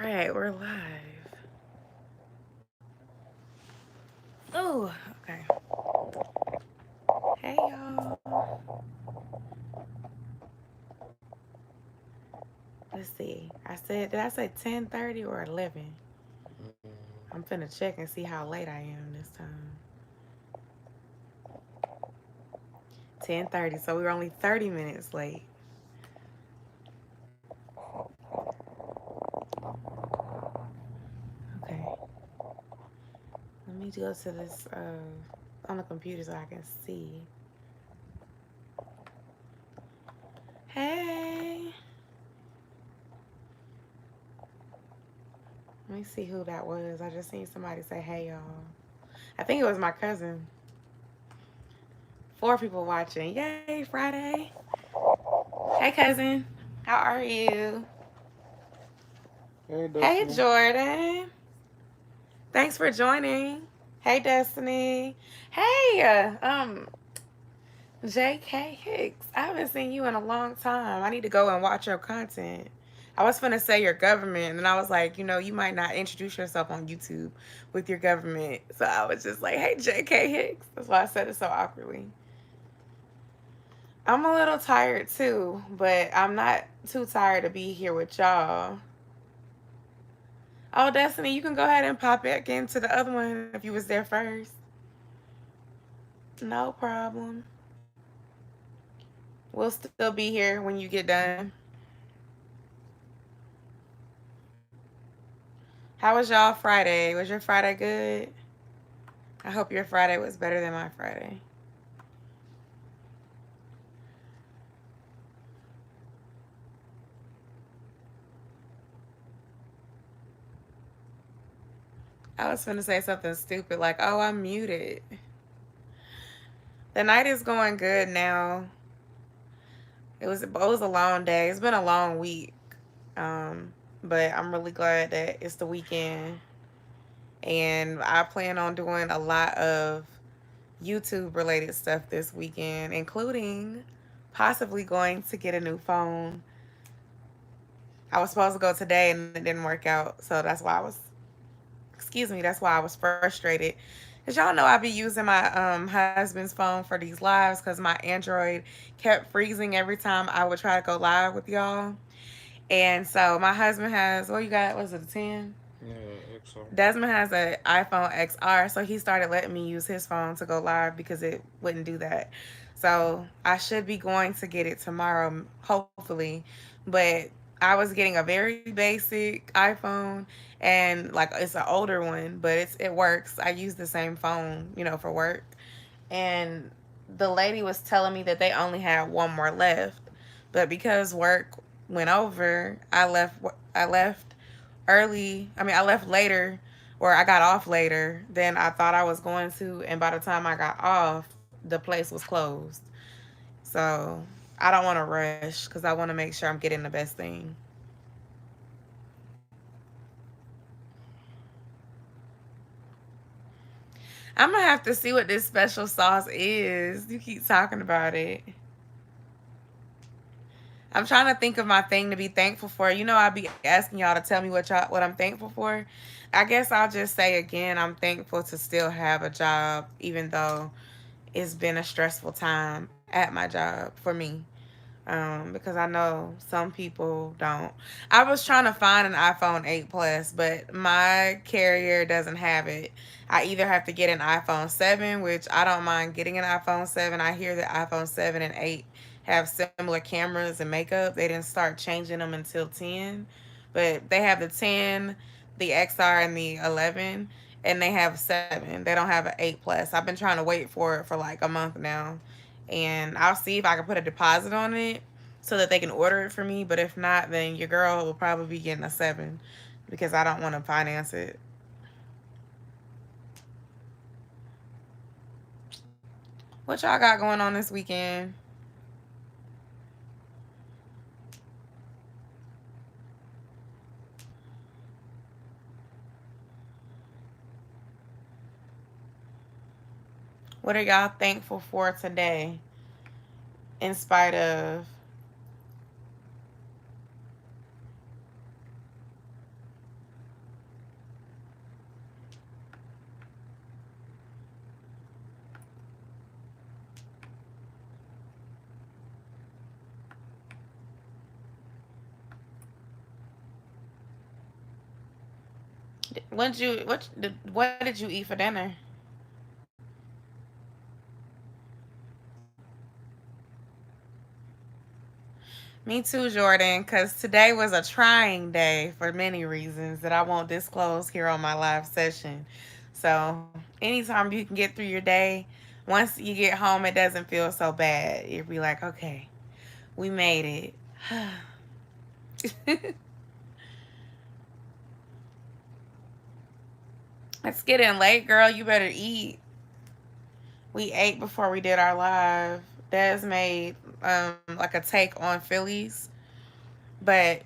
right, we're live. Oh, okay. Hey, y'all. Let's see. Did I say 10:30 or 11? I'm finna check and see how late I am this time. 10:30, so we were only 30 minutes late. Okay. Let me go to this on the computer so I can see. Hey. Let me see who that was. I just seen somebody say, hey, y'all. I think it was my cousin. 4 people watching. Yay, Friday. Hey, cousin. How are you? Hey, Hey, Destiny. Jordan. Thanks for joining. Hey, Destiny. Hey, JK Hicks. I haven't seen you in a long time. I need to go and watch your content. I was finna say your government, and I was like, you might not introduce yourself on YouTube with your government. So I was just like, hey, JK Hicks. That's why I said it so awkwardly. I'm a little tired too, but I'm not too tired to be here with y'all. Oh, Destiny, you can go ahead and pop back into the other one if you was there first. No problem. We'll still be here when you get done. How was y'all Friday? Was your Friday good? I hope your Friday was better than my Friday. I was finna say something stupid like, oh, I'm muted. The night is going good now. It was a long day. It's been a long week. But I'm really glad that it's the weekend. And I plan on doing a lot of YouTube related stuff this weekend, including possibly going to get a new phone. I was supposed to go today and it didn't work out, so that's why I was frustrated. Cause y'all know I be using my husband's phone for these lives because my Android kept freezing every time I would try to go live with y'all. And so my husband has, what you got? Was it a 10? Yeah, XR. Desmond has an iPhone XR, so he started letting me use his phone to go live because it wouldn't do that. So I should be going to get it tomorrow, hopefully. But I was getting a very basic iPhone, and like it's an older one, but it works. I use the same phone, for work. And the lady was telling me that they only had one more left, but because work went over, I left early. I mean, I left later, or I got off later than I thought I was going to. And by the time I got off, the place was closed. So I don't want to rush because I want to make sure I'm getting the best thing. I'm going to have to see what this special sauce is. You keep talking about it. I'm trying to think of my thing to be thankful for. I'll be asking y'all to tell me what I'm thankful for. I guess I'll just say again, I'm thankful to still have a job, even though it's been a stressful time at my job for me. Because I know some people don't. I was trying to find an iPhone 8 Plus, but my carrier doesn't have it. I either have to get an iPhone 7, which I don't mind getting an iPhone 7. I hear that iPhone 7 and 8 have similar cameras and makeup. They didn't start changing them until 10, but they have the 10, the XR, and the 11, and they have 7. They don't have an 8 Plus. I've been trying to wait for it for like a month now, and I'll see if I can put a deposit on it so that they can order it for me. But if not, then your girl will probably be getting a 7 because I don't want to finance it. What y'all got going on this weekend? What are y'all thankful for today? In spite of What did you eat for dinner? Me too, Jordan, because today was a trying day for many reasons that I won't disclose here on my live session. So, anytime you can get through your day, once you get home, it doesn't feel so bad. You'll be like, okay, we made it. It's getting late, girl. You better eat. We ate before we did our live. Des made like a take on Phillies, but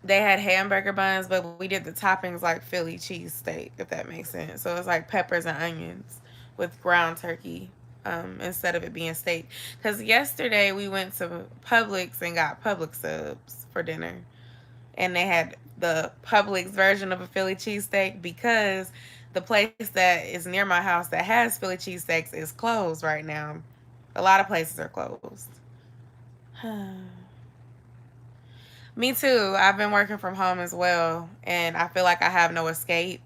they had hamburger buns, but we did the toppings like Philly cheesesteak, if that makes sense. So it's like peppers and onions with ground turkey instead of it being steak. Because yesterday we went to Publix and got Publix subs for dinner, and they had the Publix version of a Philly cheesesteak because the place that is near my house that has Philly cheesesteaks is closed right now. A lot of places are closed. Me too. I've been working from home as well, and I feel like I have no escape.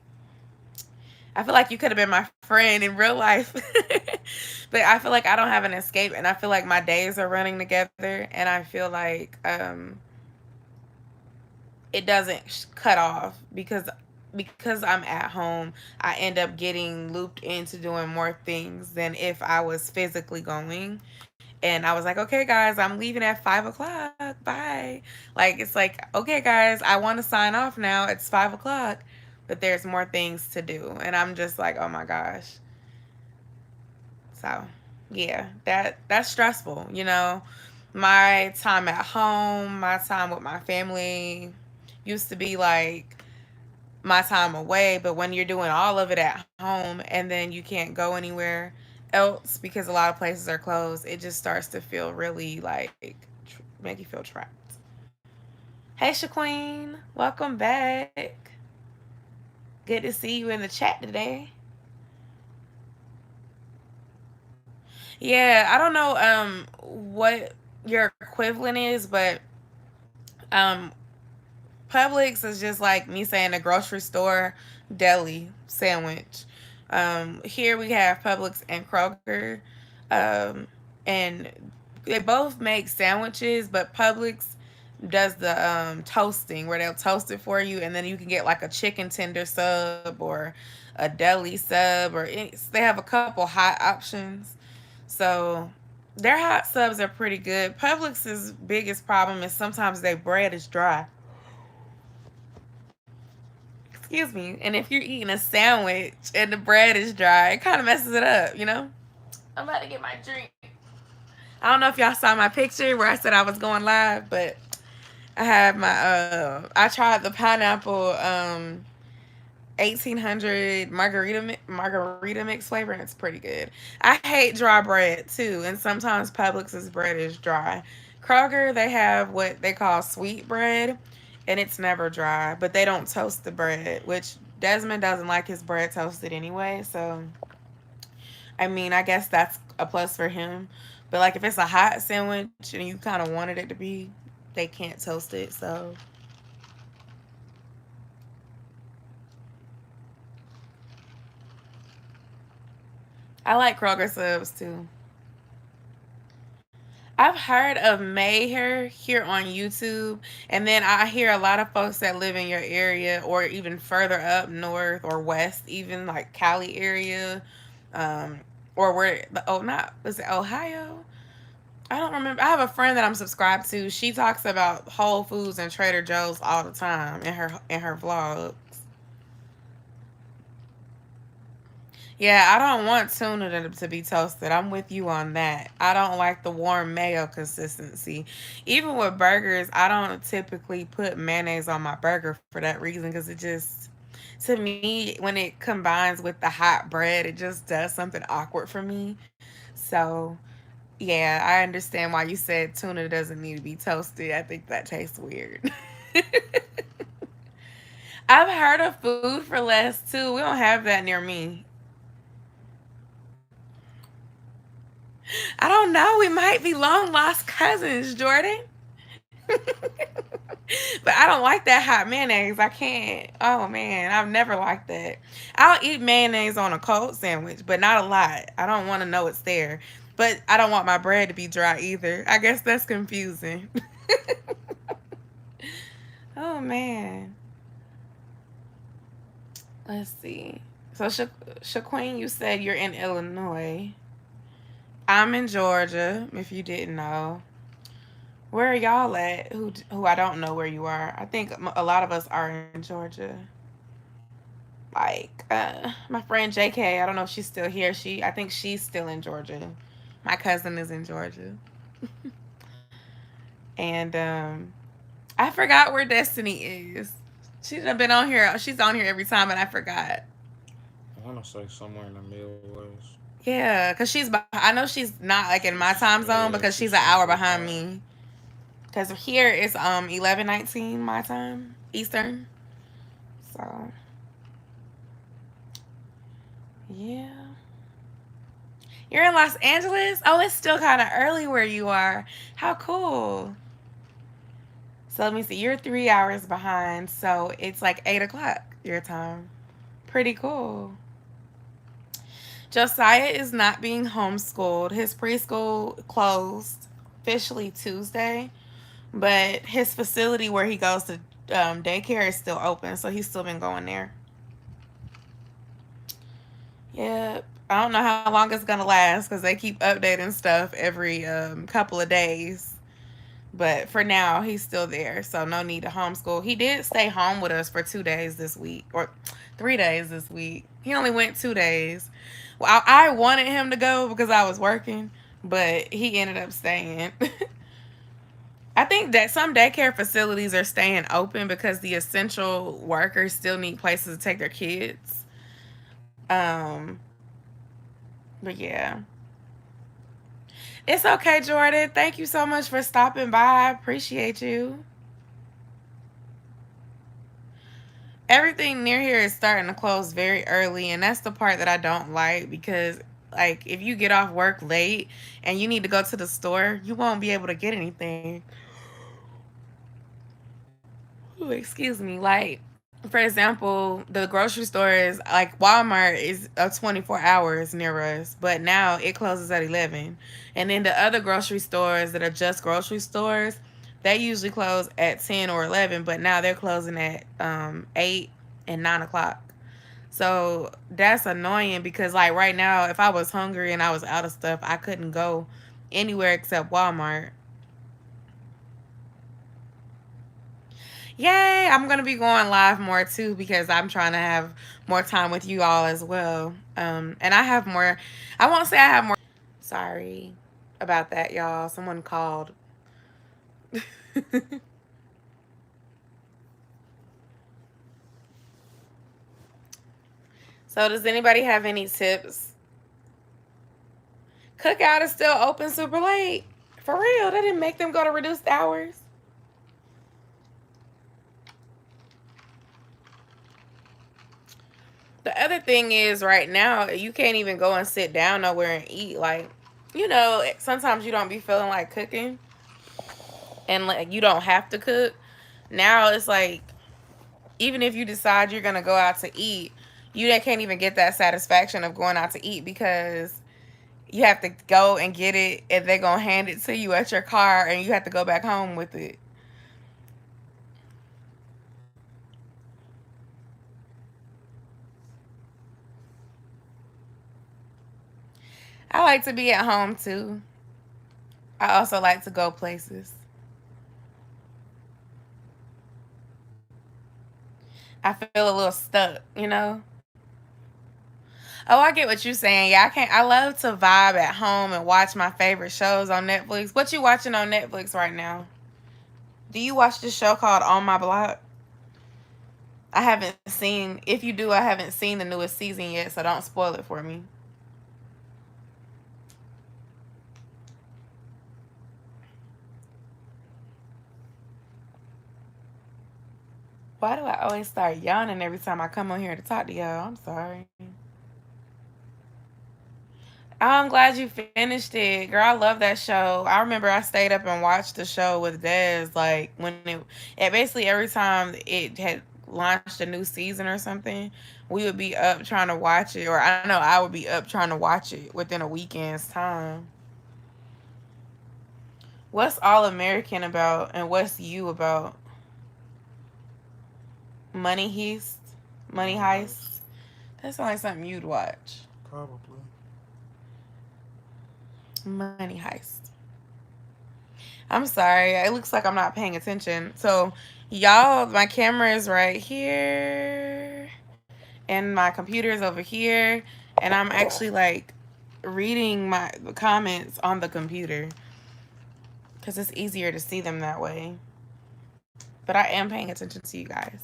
I feel like you could have been my friend in real life, but I feel like I don't have an escape, and I feel like my days are running together, and I feel like it doesn't cut off because I'm at home. I end up getting looped into doing more things than if I was physically going. And I was like, okay, guys, I'm leaving at 5 o'clock. Bye. Like, it's like, okay, guys, I want to sign off now. It's 5 o'clock, but there's more things to do. And I'm just like, oh my gosh. So, yeah, that's stressful. My time at home, my time with my family used to be like my time away, but when you're doing all of it at home and then you can't go anywhere else because a lot of places are closed, it just starts to feel really like make you feel trapped. Hey, Shaqueen, welcome back. Good to see you in the chat today. Yeah, I don't know what your equivalent is, but um Publix is just like me saying a grocery store deli sandwich. Here we have Publix and Kroger, um, and they both make sandwiches, but Publix does the toasting where they'll toast it for you, and then you can get like a chicken tender sub or a deli sub, or they have a couple hot options. So their hot subs are pretty good. Publix's biggest problem is sometimes their bread is dry. Excuse me. And if you're eating a sandwich and the bread is dry, it kind of messes it up. I'm about to get my drink. I don't know if y'all saw my picture where I said I was going live, but I had I tried the pineapple 1800 margarita mix flavor, and it's pretty good. I hate dry bread too, and sometimes Publix's bread is dry. Kroger, they have what they call sweet bread, and it's never dry, but they don't toast the bread, which Desmond doesn't like his bread toasted anyway. So I mean, I guess that's a plus for him. But like if it's a hot sandwich and you kind of wanted it to be, they can't toast it. So I like Kroger subs too. I've heard of Mayher here on YouTube, and then I hear a lot of folks that live in your area or even further up north or west, even like Cali area, um, or where oh not was it Ohio? I don't remember. I have a friend that I'm subscribed to. She talks about Whole Foods and Trader Joe's all the time in her vlogs. Yeah, I don't want tuna to be toasted. I'm with you on that. I don't like the warm mayo consistency. Even with burgers, I don't typically put mayonnaise on my burger for that reason because it just, to me, when it combines with the hot bread, it just does something awkward for me. So, yeah, I understand why you said tuna doesn't need to be toasted. I think that tastes weird. I've heard of food for less too. We don't have that near me. I don't know. We might be long lost cousins, Jordan. But I don't like that hot mayonnaise. I can't. Oh man, I've never liked that. I'll eat mayonnaise on a cold sandwich, but not a lot. I don't want to know it's there. But I don't want my bread to be dry either. I guess that's confusing. Oh man. Let's see. So Shaquin, you said you're in Illinois. I'm in Georgia. If you didn't know, where are y'all at? Who I don't know where you are. I think a lot of us are in Georgia. Like my friend JK. I don't know if she's still here. I think she's still in Georgia. My cousin is in Georgia, and I forgot where Destiny is. She's been on here. She's on here every time, and I forgot. I want to say somewhere in the Midwest. Yeah, cause I know she's not like in my time zone Yeah, because she's she's an hour Central behind Time. me. Cause here it's 11:19 my time Eastern. So yeah, you're in Los Angeles. Oh, it's still kind of early where you are. How cool. So let me see. You're 3 hours behind, so it's like 8 o'clock your time. Pretty cool. Josiah is not being homeschooled. His preschool closed officially Tuesday, but his facility where he goes to daycare is still open, so he's still been going there. Yep. I don't know how long it's gonna last because they keep updating stuff every couple of days. But for now, he's still there, so no need to homeschool. He did stay home with us for 2 days this week, or 3 days this week. He only went 2 days. Well, I wanted him to go because I was working, but he ended up staying. I think that some daycare facilities are staying open because the essential workers still need places to take their kids. Um, but yeah, it's okay, Jordan. Thank you so much for stopping by. I appreciate you. Everything near here is starting to close very early, and that's the part that I don't like because, like, if you get off work late and you need to go to the store, you won't be able to get anything. Ooh, excuse me. Like, for example, the grocery store is like Walmart is 24 hours near us, but now it closes at 11. And then the other grocery stores that are just grocery stores, they usually close at 10 or 11, but now they're closing at 8 and 9 o'clock. So that's annoying because, like, right now, if I was hungry and I was out of stuff, I couldn't go anywhere except Walmart. Yay! I'm gonna be going live more too because I'm trying to have more time with you all as well. And I have more. I won't say I have more. Sorry about that, y'all. Someone called. So, does anybody have any tips? Cookout is still open super late. For real, they didn't make them go to reduced hours. The other thing is, right now, you can't even go and sit down nowhere and eat. Like, sometimes you don't be feeling like cooking and like you don't have to cook. Now it's like, even if you decide you're gonna go out to eat, you can't even get that satisfaction of going out to eat because you have to go and get it and they're gonna hand it to you at your car and you have to go back home with it. I like to be at home too. I also like to go places. I feel a little stuck. Oh, I get what you're saying. Yeah, I can't. I love to vibe at home and watch my favorite shows on Netflix. What you watching on Netflix right now? Do you watch this show called On My Block? I haven't seen. If you do, I haven't seen the newest season yet, so don't spoil it for me. Why do I always start yawning every time I come on here to talk to y'all? I'm sorry. Oh, I'm glad you finished it. Girl, I love that show. I remember I stayed up and watched the show with Dez. Like, when it basically every time it had launched a new season or something, we would be up trying to watch it. Or I know I would be up trying to watch it within a weekend's time. What's All American about and what's You about? Money Heist? Money Money Heist? heist. That sounds like something you'd watch. Probably. Money Heist. I'm sorry. It looks like I'm not paying attention. So, y'all, my camera is right here, and my computer is over here, and I'm actually like reading my comments on the computer because it's easier to see them that way. But I am paying attention to you guys.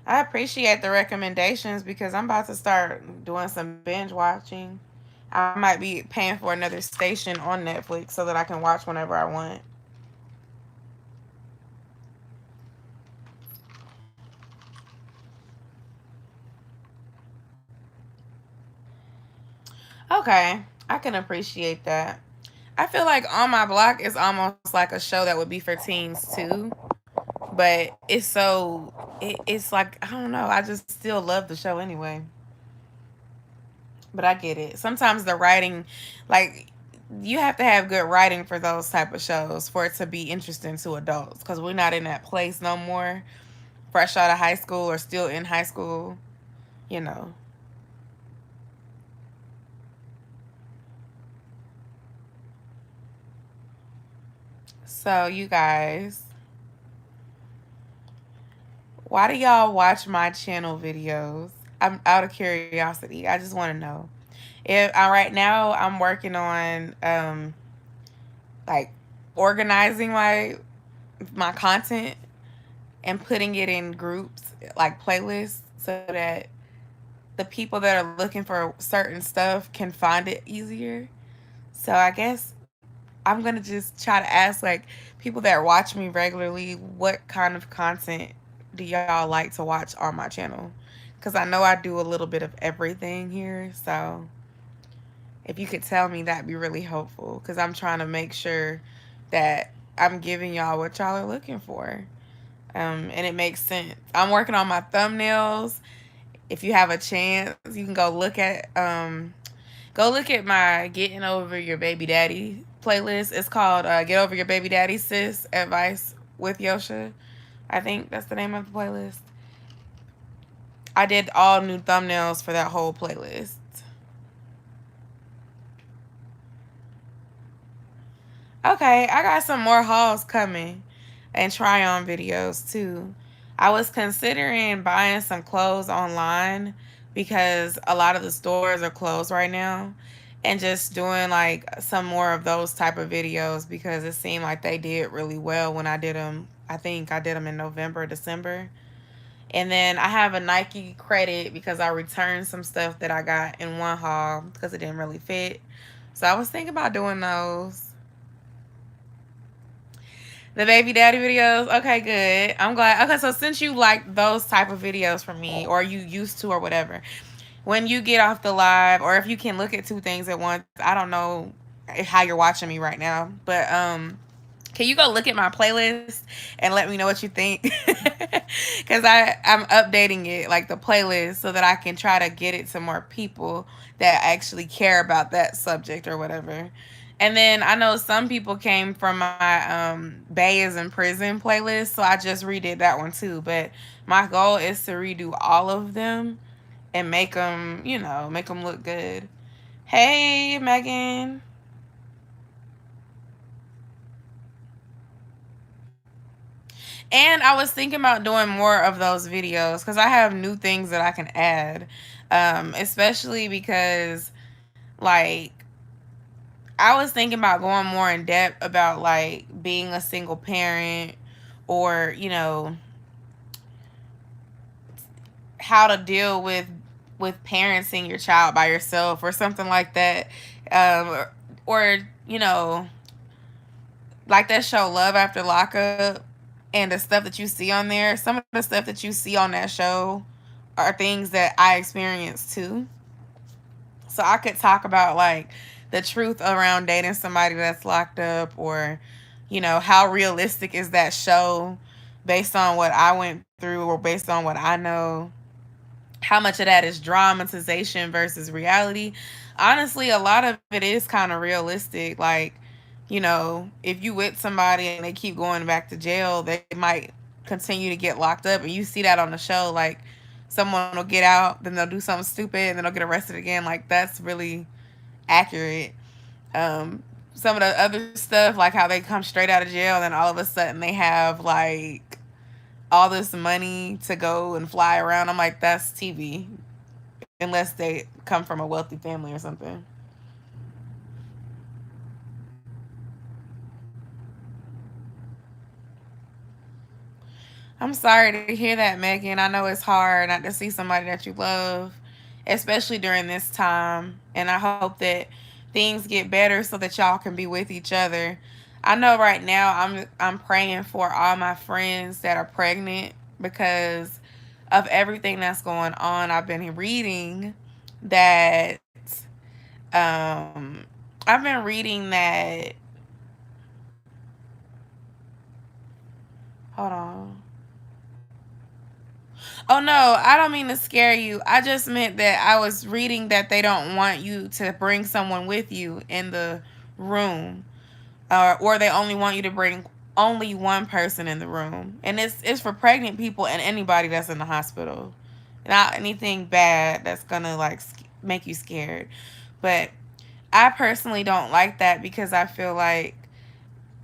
I appreciate the recommendations because I'm about to start doing some binge watching. I might be paying for another station on Netflix so that I can watch whenever I want. Okay, I can appreciate that. I feel like On My Block is almost like a show that would be for teens too, but it's like I don't know. I just still love the show anyway. But I get it. Sometimes the writing, like you have to have good writing for those type of shows for it to be interesting to adults because we're not in that place no more. Fresh out of high school or still in high school, you know. So you guys, why do y'all watch my channel videos? I'm out of curiosity. I just want to know. If right now I'm working on like organizing my content and putting it in groups like playlists so that the people that are looking for certain stuff can find it easier. So I guess I'm gonna just try to ask like people that watch me regularly, what kind of content do y'all like to watch on my channel? Because I know I do a little bit of everything here. So if you could tell me, that'd be really helpful. Because I'm trying to make sure that I'm giving y'all what y'all are looking for. And it makes sense. I'm working on my thumbnails. If you have a chance, you can go look at my Getting Over Your Baby Daddy playlist. It's called Get Over Your Baby Daddy Sis Advice with Yosha. I think that's the name of the playlist. I did all new thumbnails for that whole playlist. Okay, I got some more hauls coming and try on videos too. I was considering buying some clothes online because a lot of the stores are closed right now and just doing like some more of those type of videos because it seemed like they did really well when I did them. I think I did them in November, December. And then I have a Nike credit because I returned some stuff that I got in one haul because it didn't really fit. So I was thinking about doing those. The baby daddy videos. Okay, good. I'm glad. Okay, so since you like those type of videos from me, or you used to, or whatever, when you get off the live, or if you can look at two things at once, I don't know how you're watching me right now, but can you go look at my playlist and let me know what you think? Because I'm updating it like the playlist so that I can try to get it to more people that actually care about that subject or whatever. And then I know some people came from my Bay is in Prison playlist, so I just redid that one too. But my goal is to redo all of them and make them, make them look good. Hey, Megan. And I was thinking about doing more of those videos because I have new things that I can add, especially because, like, I was thinking about going more in depth about, like, being a single parent or, how to deal with parenting your child by yourself or something like that. Or, like that show Love After Lockup and the stuff that you see on there, some of the stuff that you see on that show are things that I experienced too. So I could talk about like the truth around dating somebody that's locked up, or how realistic is that show based on what I went through or based on what I know. How much of that is dramatization versus reality? Honestly, a lot of it is kind of realistic. Like, if you with somebody and they keep going back to jail, they might continue to get locked up, and you see that on the show. Like, someone will get out, then they'll do something stupid, and then they'll get arrested again. Like, that's really accurate. Some of the other stuff, like how they come straight out of jail, and then all of a sudden they have like all this money to go and fly around. I'm like, that's TV, unless they come from a wealthy family or something. I'm sorry to hear that, Megan. I know it's hard not to see somebody that you love, especially during this time. And I hope that things get better so that y'all can be with each other. I know right now I'm praying for all my friends that are pregnant because of everything that's going on. I've been reading that um I've been reading that hold on. Oh no, I don't mean to scare you. I just meant that I was reading that they don't want you to bring someone with you in the room, or they only want you to bring only one person in the room, and it's for pregnant people and anybody that's in the hospital, not anything bad that's gonna like make you scared. But I personally don't like that because I feel like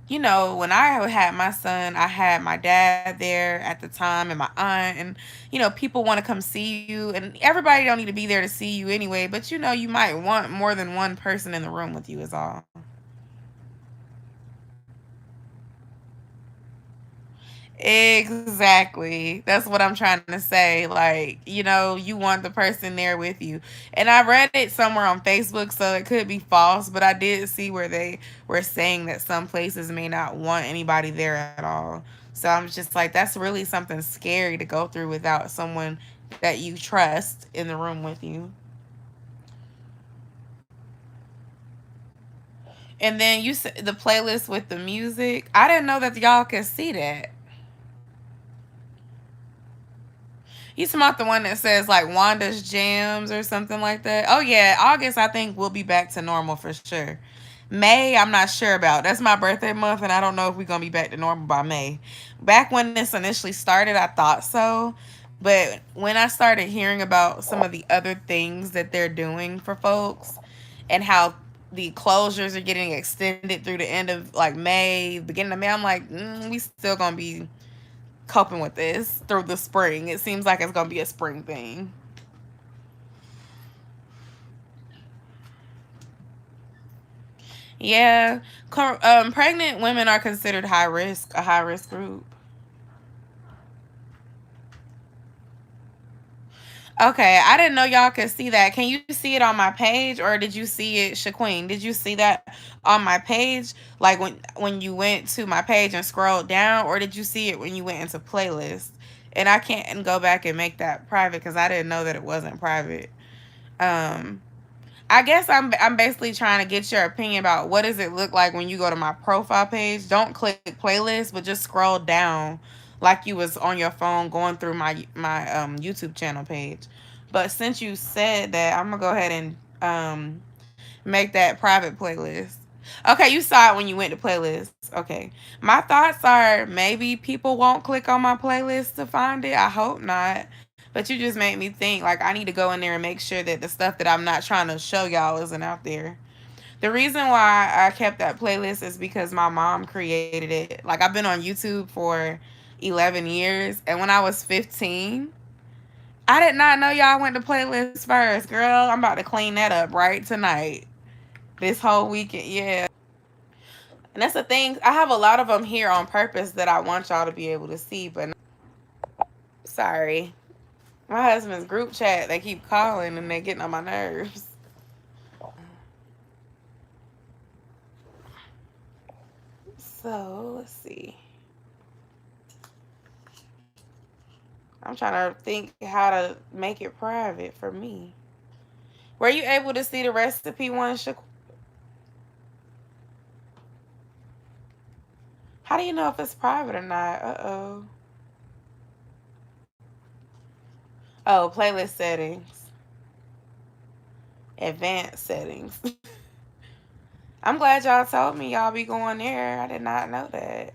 when I had my son, I had my dad there at the time and my aunt, and people want to come see you, and everybody don't need to be there to see you anyway, but you might want more than one person in the room with you is all. Exactly. That's what I'm trying to say. Like, you want the person there with you. And I read it somewhere on Facebook, so it could be false, but I did see where they were saying that some places may not want anybody there at all. So I'm just like, that's really something scary to go through without someone that you trust in the room with you. And then you said the playlist with the music. I didn't know that y'all could see that. You talking about the one that says like Wanda's Jams or something like that? Oh yeah, August I think we'll be back to normal for sure. May I'm not sure about. That's my birthday month, and I don't know if we're gonna be back to normal by May. Back when this initially started, I thought so, but when I started hearing about some of the other things that they're doing for folks, and how the closures are getting extended through the end of like May, beginning of May, I'm like, we still gonna be coping with this through the spring. It seems like it's gonna be a spring thing. Yeah, pregnant women are considered high risk, a high risk group. Okay, I didn't know y'all could see that. Can you see it on my page, or did you see it, Shaqueen? Did you see that on my page? Like when you went to my page and scrolled down, or did you see it when you went into playlist? And I can't go back and make that private because I didn't know that it wasn't private. Um, I guess I'm basically trying to get your opinion about what does it look like when you go to my profile page. Don't click playlist, but just scroll down like you was on your phone going through my YouTube channel page. But since you said that, I'm gonna go ahead and make that private playlist. Okay, you saw it when you went to playlist. Okay. My thoughts are maybe people won't click on my playlist to find it. I hope not. But you just made me think like I need to go in there and make sure that the stuff that I'm not trying to show y'all isn't out there. The reason why I kept that playlist is because my mom created it. Like I've been on YouTube for 11 years, and when I was 15, I did not know y'all went to playlist first. Girl, I'm about to clean that up right tonight. This whole weekend, yeah. And that's the thing. I have a lot of them here on purpose that I want y'all to be able to see, but sorry. My husband's group chat, they keep calling and they getting on my nerves. So let's see. I'm trying to think how to make it private for me. Were you able to see the recipe one? How do you know if it's private or not? Uh-oh. Oh, playlist settings. Advanced settings. I'm glad y'all told me y'all be going there. I did not know that.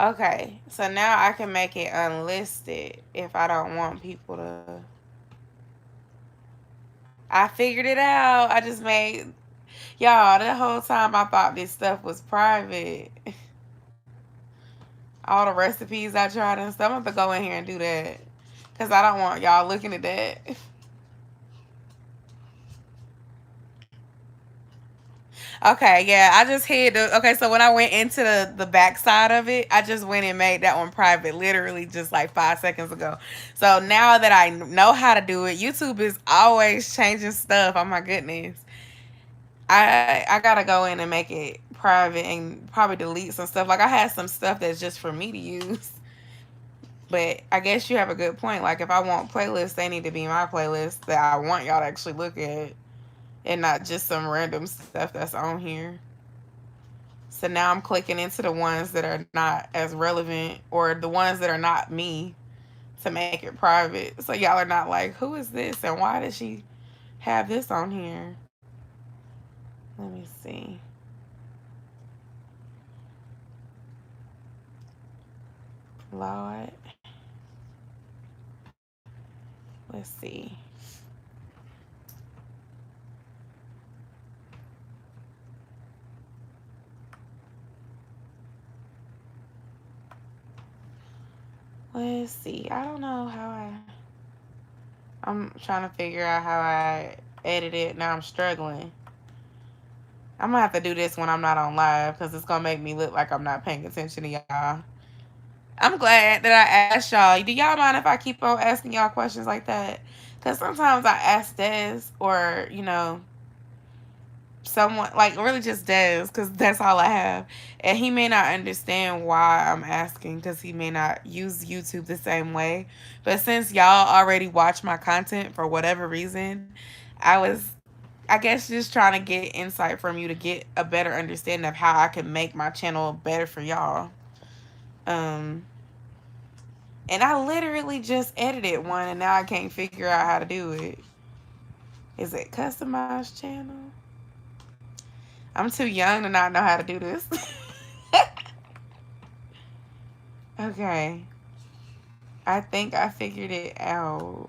Okay, so now I can make it unlisted if I don't want people to. I figured it out. I just made. Y'all, the whole time I thought this stuff was private. All the recipes I tried and stuff. I'm going to go in here and do that. Because I don't want y'all looking at that. Okay, yeah, I just hid the. Okay, so when I went into the back side of it, I just went and made that one private, literally just like 5 seconds ago. So now that I know how to do it, YouTube is always changing stuff. Oh my goodness, I gotta go in and make it private and probably delete some stuff. Like I had some stuff that's just for me to use. But I guess you have a good point. Like if I want playlists, they need to be my playlists that I want y'all to actually look at, and not just some random stuff that's on here. So now I'm clicking into the ones that are not as relevant or the ones that are not me to make it private. So y'all are not like, who is this and why did she have this on here? Let me see. Lord. Let's see. Let's see. I don't know how I'm trying to figure out how I edit it. Now I'm struggling. I'm gonna have to do this when I'm not on live because it's gonna make me look like I'm not paying attention to y'all. I'm glad that I asked y'all. Do y'all mind if I keep on asking y'all questions like that? Because sometimes I ask Des or, someone, like really just Des, because that's all I have. And he may not understand why I'm asking because he may not use YouTube the same way. But since y'all already watch my content for whatever reason, I was, I guess, just trying to get insight from you to get a better understanding of how I can make my channel better for y'all. Um, And I literally just edited one and now I can't figure out how to do it. Is it customized channel? I'm too young to not know how to do this. Okay. I think I figured it out.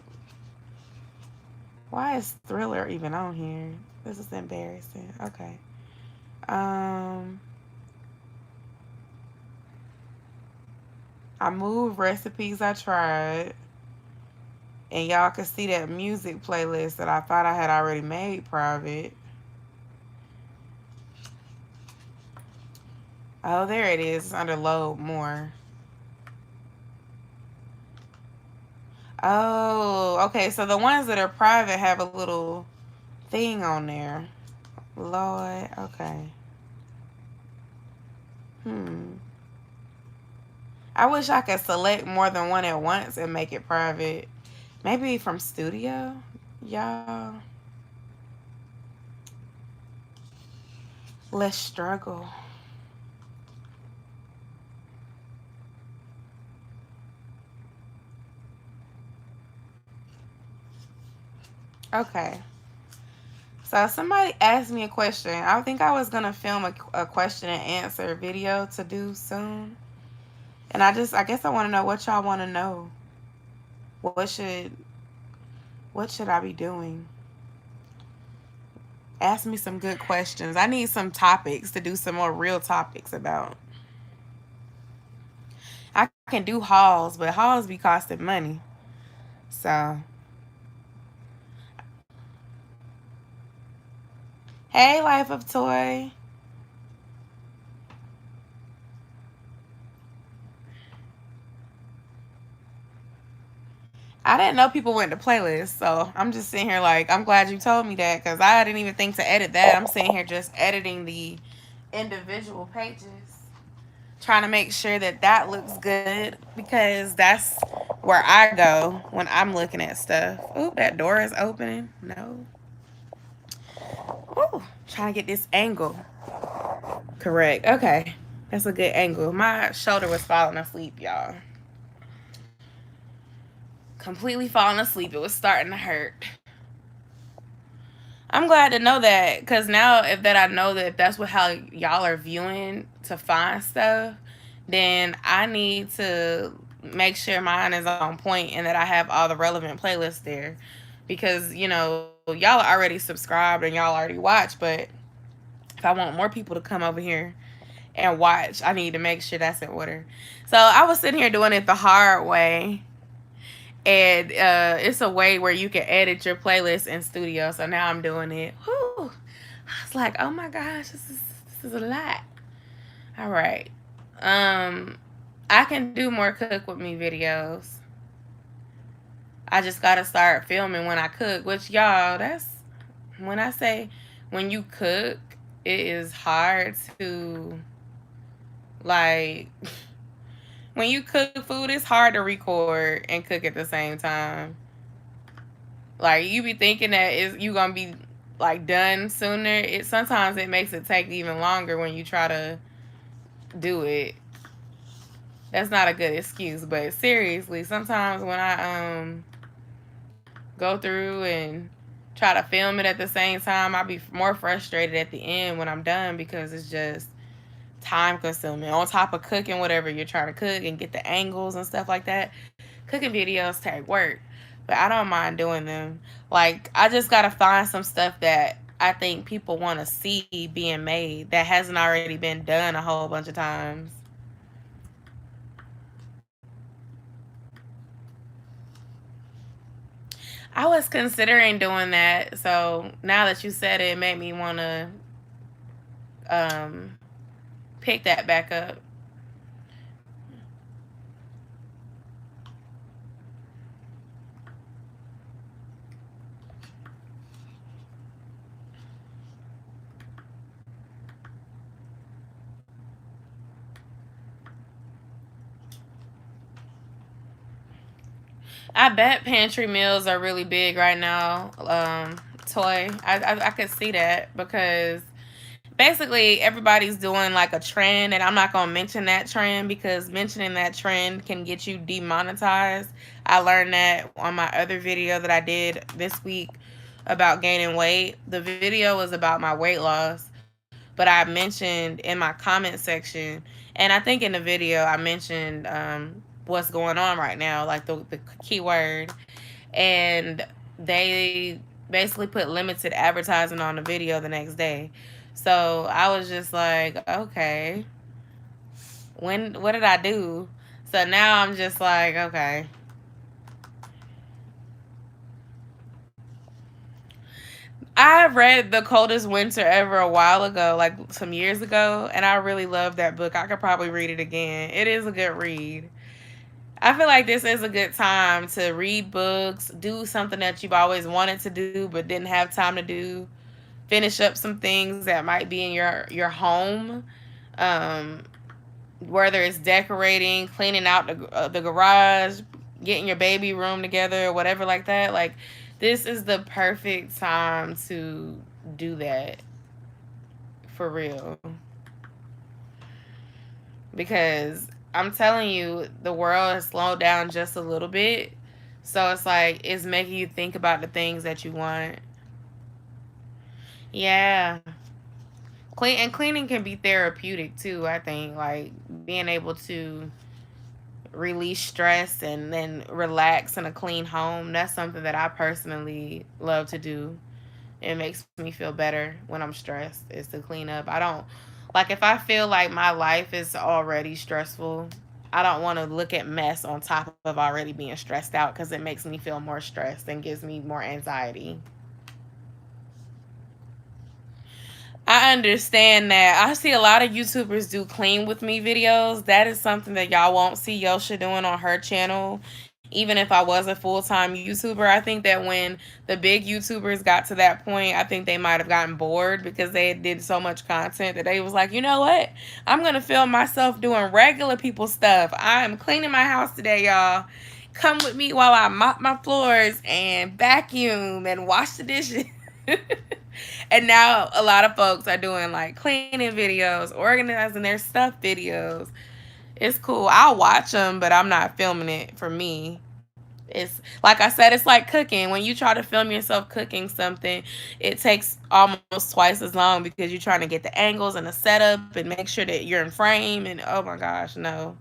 Why is Thriller even on here? This is embarrassing. Okay. Um I moved recipes I tried. And y'all can see that music playlist that I thought I had already made private. Oh, there it is. It's under load more. Oh, okay. So the ones that are private have a little thing on there. Lord, okay. Hmm. I wish I could select more than one at once and make it private. Maybe from studio? Y'all. Let's struggle. Okay. So somebody asked me a question. I think I was gonna film a question and answer video to do soon. And I guess I want to know what y'all want to know. What should what should I be doing? Ask me some good questions. I need some topics to do some more real topics about. I can do hauls, but hauls be costing money. So, hey, Life of Toy. I didn't know people went to playlists, so I'm just sitting here like, I'm glad you told me that because I didn't even think to edit that. I'm sitting here just editing the individual pages, trying to make sure that that looks good because that's where I go when I'm looking at stuff. Ooh, that door is opening. No. Ooh, trying to get this angle correct. Okay, that's a good angle. My shoulder was falling asleep, y'all. Completely falling asleep. It was starting to hurt. I'm glad to know that because now if that I know that if that's what how y'all are viewing to find stuff, then I need to make sure mine is on point and that I have all the relevant playlists there, because y'all are already subscribed and y'all already watch, but if I want more people to come over here and watch, I need to make sure that's in order. So I was sitting here doing it the hard way, and it's a way where you can edit your playlist in studio. So now I'm doing it. Whew. I was like, oh my gosh, this is a lot. All right. um I can do more cook with me videos. I just gotta start filming when I cook, which y'all, that's when I say when you cook, it is hard to, like, when you cook food, it's hard to record and cook at the same time. Like, you be thinking that you gonna be like done sooner. It sometimes it makes it take even longer when you try to do it. That's not a good excuse, but seriously, sometimes when I go through and try to film it at the same time, I'll be more frustrated at the end when I'm done because it's just time consuming. On top of cooking whatever you're trying to cook and get the angles and stuff like that, cooking videos take work, but I don't mind doing them. Like, I just gotta find some stuff that I think people want to see being made that hasn't already been done a whole bunch of times. I was considering doing that, so now that you said it, it made me want to um, pick that back up. I bet pantry meals are really big right now. Toy, I could see that because basically everybody's doing like a trend, and I'm not gonna mention that trend because mentioning that trend can get you demonetized. I learned that on my other video that I did this week about gaining weight. The video was about my weight loss, but I mentioned in my comment section, and I think in the video I mentioned what's going on right now, like the keyword, and they basically put limited advertising on the video the next day. So I was just like, okay, what did I do? So now I'm just like, okay. I read The Coldest Winter Ever a while ago, like some years ago, and I really love that book. I could probably read it again. It is a good read. I feel like this is a good time to read books, do something that you've always wanted to do but didn't have time to do, finish up some things that might be in your home, um, whether it's decorating, cleaning out the garage, getting your baby room together, or whatever like that. Like, this is the perfect time to do that for real, because I'm telling you, the world has slowed down just a little bit. So it's like it's making you think about the things that you want. Yeah. Cleaning can be therapeutic too, I think. Like, being able to release stress and then relax in a clean home, that's something that I personally love to do. It makes me feel better when I'm stressed, is to clean up. I don't like, if I feel like my life is already stressful, I don't want to look at mess on top of already being stressed out, because it makes me feel more stressed and gives me more anxiety. I understand that. I see a lot of YouTubers do clean with me videos. That is something that y'all won't see Yosha doing on her channel. even if I was a full time YouTuber. I think that when the big YouTubers got to that point, I think they might have gotten bored because they did so much content that they was like, you know what? I'm gonna film myself doing regular people stuff. I am cleaning my house today, y'all. Come with me while I mop my floors and vacuum and wash the dishes. And now a lot of folks are doing like cleaning videos, organizing their stuff videos. It's cool. I'll watch them, but I'm not filming it for me. It's like I said, it's like cooking. When you try to film yourself cooking something, it takes almost twice as long because you're trying to get the angles and the setup and make sure that you're in frame. And oh my gosh, no.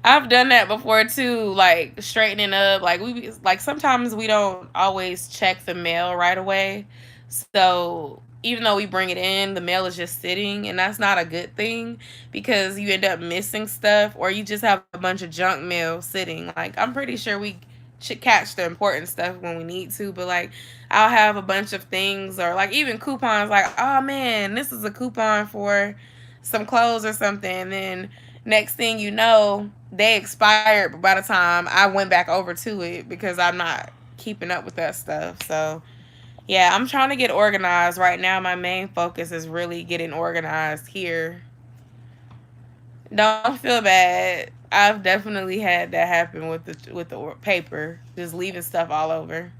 I've done that before too, like straightening up. Like like sometimes we don't always check the mail right away. So even though we bring it in, the mail is just sitting, and that's not a good thing because you end up missing stuff, or you just have a bunch of junk mail sitting. Like I'm pretty sure we should catch the important stuff when we need to, but like I'll have a bunch of things or like even coupons. Like, oh man, this is a coupon for some clothes or something, and then next thing you know, they expired by the time I went back over to it because I'm not keeping up with that stuff. So, yeah, I'm trying to get organized right now. My main focus is really getting organized here. Don't feel bad. I've definitely had that happen with the paper, just leaving stuff all over.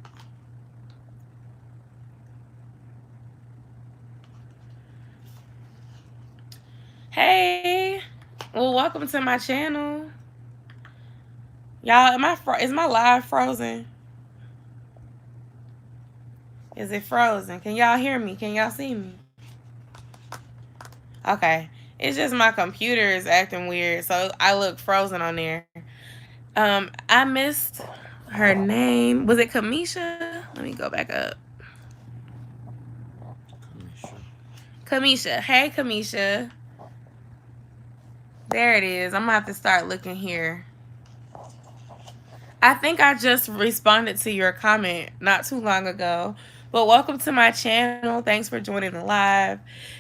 Hey, well, welcome to my channel, y'all. Is my live frozen? Is it frozen? Can y'all hear me? Can y'all see me? Okay. It's just my computer is acting weird, so I look frozen on there. I missed her name. Was it Kamisha? Let me go back up. Commission. Kamisha. Hey, Kamisha. There it is. I'm gonna have to start looking here. I think I just responded to your comment not too long ago. But welcome to my channel. Thanks for joining the live.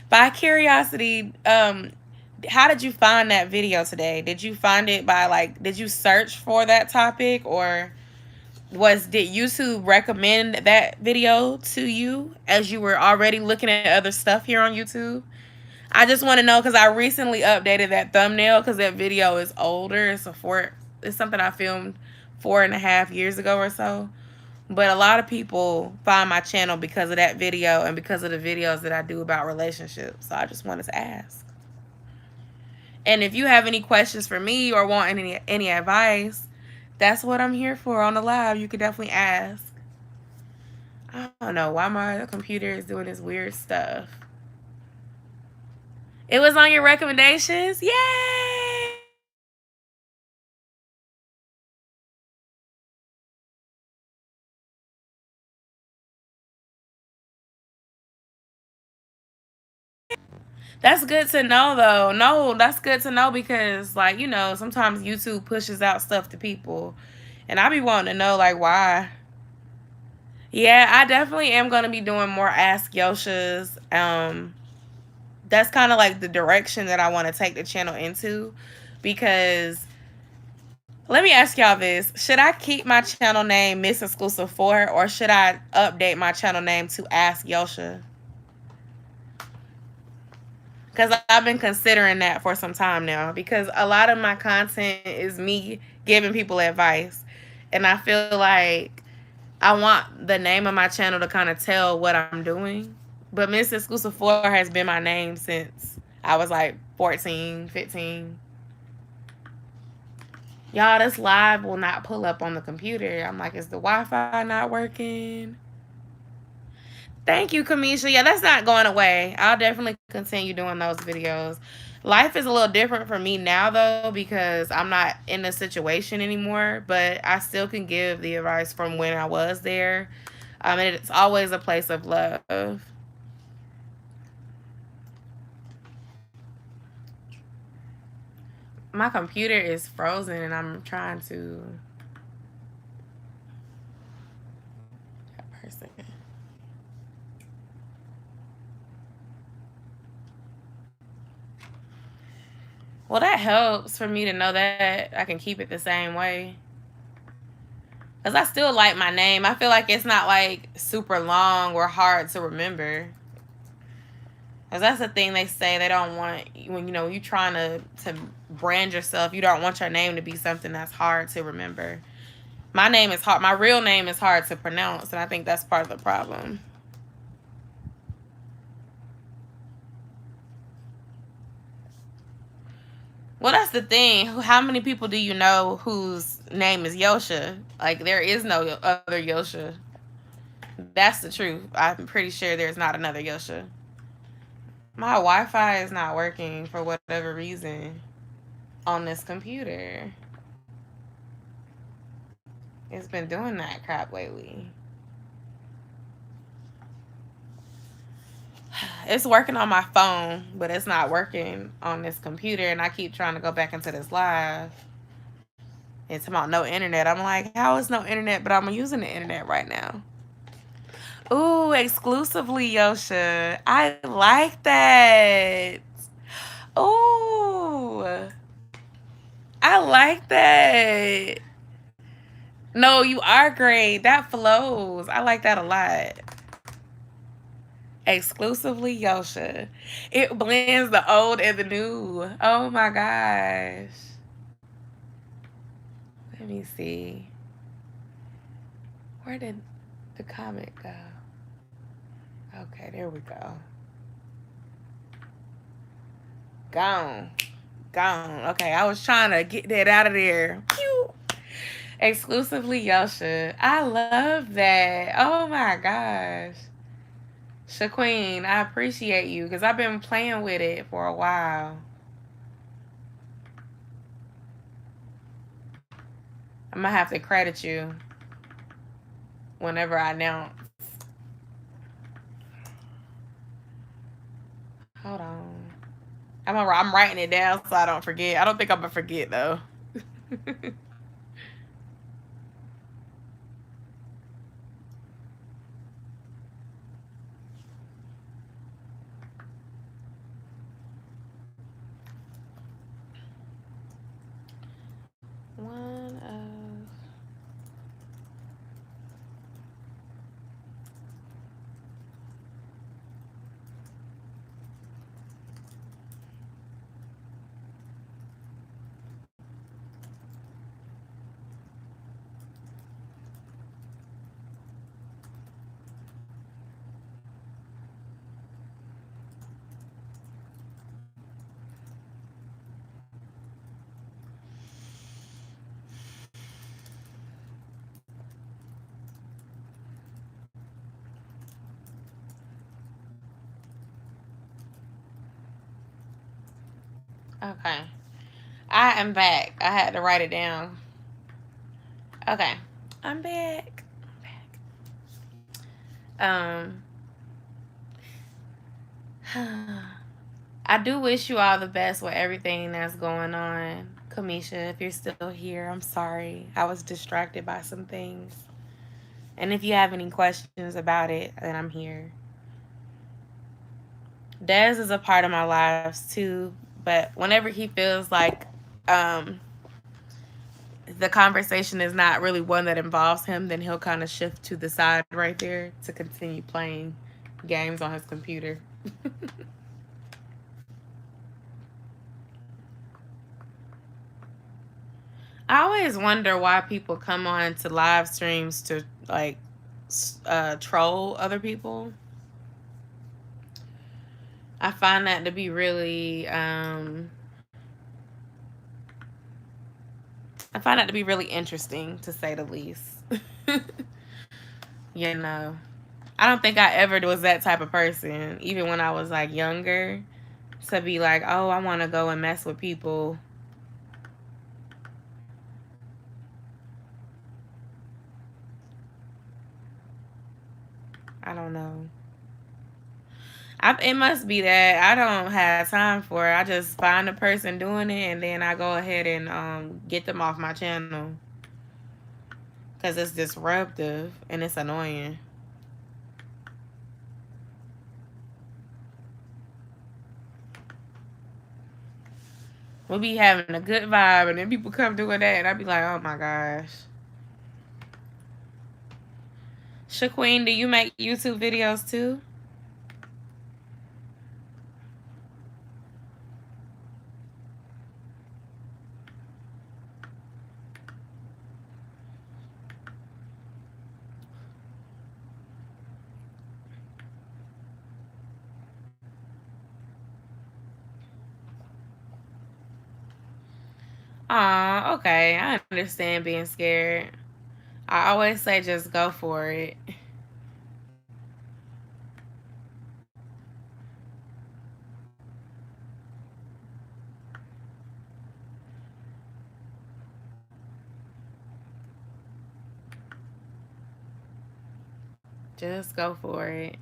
By curiosity, how did you find that video today? Did you find it by like did you search for that topic, or did YouTube recommend that video to you as you were already looking at other stuff here on YouTube? I just want to know because I recently updated that thumbnail because that video is older. It's something I filmed 4.5 years ago or so. But a lot of people find my channel because of that video and because of the videos that I do about relationships. So I just wanted to ask. And if you have any questions for me or want any advice, that's what I'm here for on the live. You could definitely ask. I don't know why my computer is doing this weird stuff. It was on your recommendations? Yay! That's good to know, though. No, that's good to know because, like, sometimes YouTube pushes out stuff to people, and I be wanting to know, like, why. Yeah, I definitely am gonna be doing more Ask Yoshas. That's kind of like the direction that I want to take the channel into, because let me ask y'all this: should I keep my channel name Miss Exclusive 4, or should I update my channel name to Ask Yosha? Because I've been considering that for some time now. Because a lot of my content is me giving people advice. And I feel like I want the name of my channel to kind of tell what I'm doing. But Miss Exclusive 4 has been my name since I was like 14, 15. Y'all, this live will not pull up on the computer. I'm like, is the Wi-Fi not working? Thank you, Kamisha. Yeah, that's not going away. I'll definitely continue doing those videos. Life is a little different for me now, though, because I'm not in the situation anymore, but I still can give the advice from when I was there. And it's always a place of love. My computer is frozen, and I'm trying to... That person. Well, that helps for me to know that I can keep it the same way. Because I still like my name. I feel like it's not like super long or hard to remember. Because that's the thing they say. They don't want, when when you're trying to brand yourself, you don't want your name to be something that's hard to remember. My name is hard. My real name is hard to pronounce, and I think that's part of the problem. Well, that's the thing. How many people do you know whose name is Yosha? Like, there is no other Yosha. That's the truth. I'm pretty sure there's not another Yosha. My Wi-Fi is not working for whatever reason on this computer. It's been doing that crap lately. It's working on my phone, but it's not working on this computer, and I keep trying to go back into this live. It's about no internet. I'm like, how is no internet? But I'm using the internet right now. Ooh, exclusively Yosha. I like that. Ooh, I like that. No, you are great. That flows. I like that a lot. Exclusively Yosha. It blends the old and the new. Oh my gosh. Let me see. Where did the comment go? Okay, there we go. Gone. Gone. Okay, I was trying to get that out of there. Pew! Exclusively Yosha. I love that. Oh my gosh. Shaqueen, I appreciate you because I've been playing with it for a while. I'm gonna have to credit you whenever I announce. Hold on. I'm writing it down so I don't forget. I don't think I'm gonna forget though. One of okay. I am back. I had to write it down. Okay. I'm back. Um I do wish you all the best with everything that's going on. Kamisha, if you're still here, I'm sorry. I was distracted by some things. And if you have any questions about it, then I'm here. Dez is a part of my lives too, but whenever he feels like um, the conversation is not really one that involves him, then he'll kind of shift to the side right there to continue playing games on his computer. I always wonder why people come on to live streams to like troll other people. I find that to be really I find that to be really interesting to say the least. you know, I don't think I ever was that type of person, even when I was like younger, to be like, oh, I want to go and mess with people. I don't know. It must be that I don't have time for it. I just find a person doing it and then I go ahead and get them off my channel because it's disruptive and it's annoying. We'll be having a good vibe, and then people come doing that, and I'd be like, oh my gosh. Shaqueen, do you make YouTube videos too? Aw, okay. I understand being scared. I always say just go for it. Just go for it.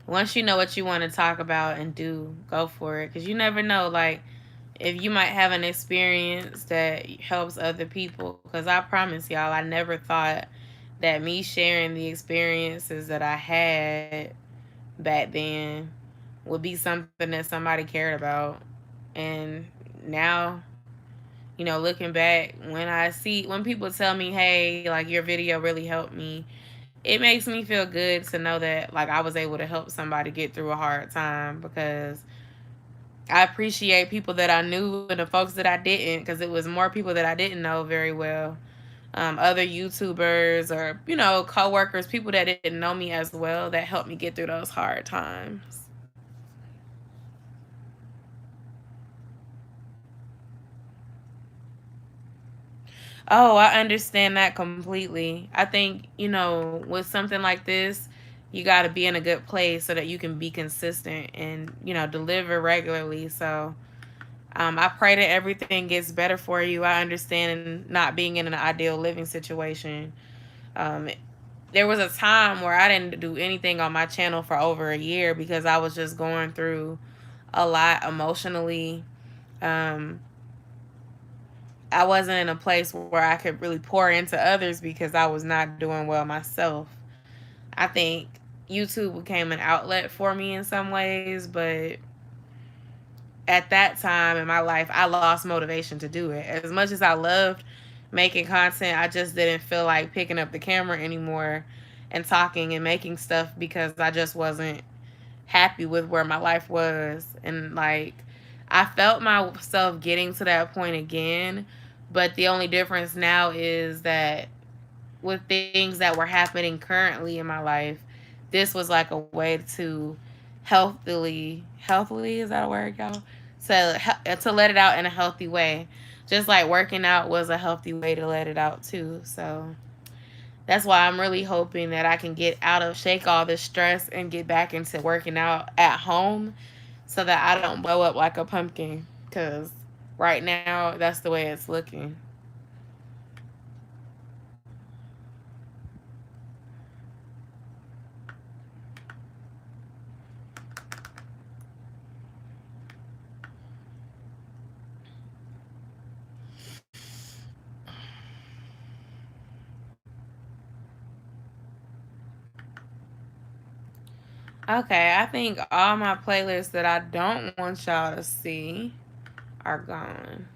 Once you know what you want to talk about and do, go for it. Because you never know, like, if you might have an experience that helps other people. Because I promise y'all, I never thought that me sharing the experiences that I had back then would be something that somebody cared about. And now, looking back, when people tell me, hey, like your video really helped me, it makes me feel good to know that like I was able to help somebody get through a hard time, because I appreciate people that I knew and the folks that I didn't, because it was more people that I didn't know very well. Other YouTubers or, coworkers, people that didn't know me as well, that helped me get through those hard times. Oh, I understand that completely. I think, with something like this, you got to be in a good place so that you can be consistent and, deliver regularly. So, I pray that everything gets better for you. I understand not being in an ideal living situation. Um, there was a time where I didn't do anything on my channel for over a year because I was just going through a lot emotionally. Um, I wasn't in a place where I could really pour into others because I was not doing well myself. I think YouTube became an outlet for me in some ways, but at that time in my life, I lost motivation to do it. As much as I loved making content, I just didn't feel like picking up the camera anymore and talking and making stuff because I just wasn't happy with where my life was. And like, I felt myself getting to that point again, but the only difference now is that with things that were happening currently in my life, this was like a way to healthily, is that a word, y'all? To let it out in a healthy way. Just like working out was a healthy way to let it out too. So that's why I'm really hoping that I can shake all this stress and get back into working out at home so that I don't blow up like a pumpkin. Because right now, that's the way it's looking. Okay, I think all my playlists that I don't want y'all to see are gone.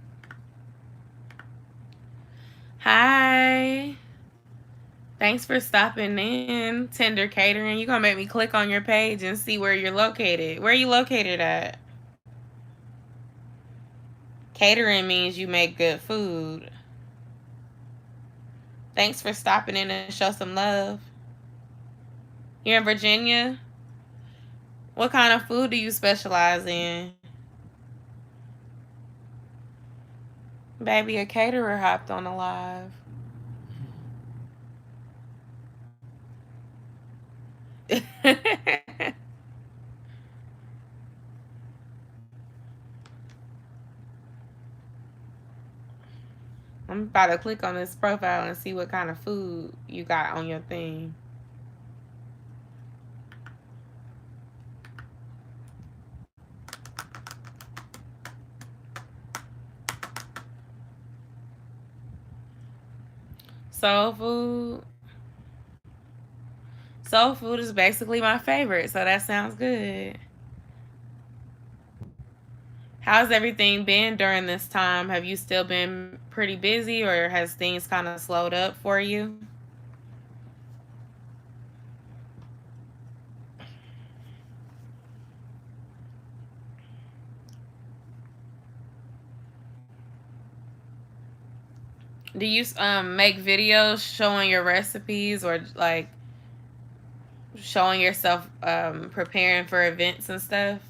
Hi. Thanks for stopping in, Tender Catering. You gonna make me click on your page and see where you're located. Where are you located at? Catering means you make good food. Thanks for stopping in and show some love. You're in Virginia? What kind of food do you specialize in? Baby, a caterer hopped on the live. I'm about to click on this profile and see what kind of food you got on your thing. Soul food. Soul food is basically my favorite, so that sounds good. How's everything been during this time? Have you still been pretty busy, or has things kind of slowed up for you? Do you make videos showing your recipes, or like showing yourself preparing for events and stuff?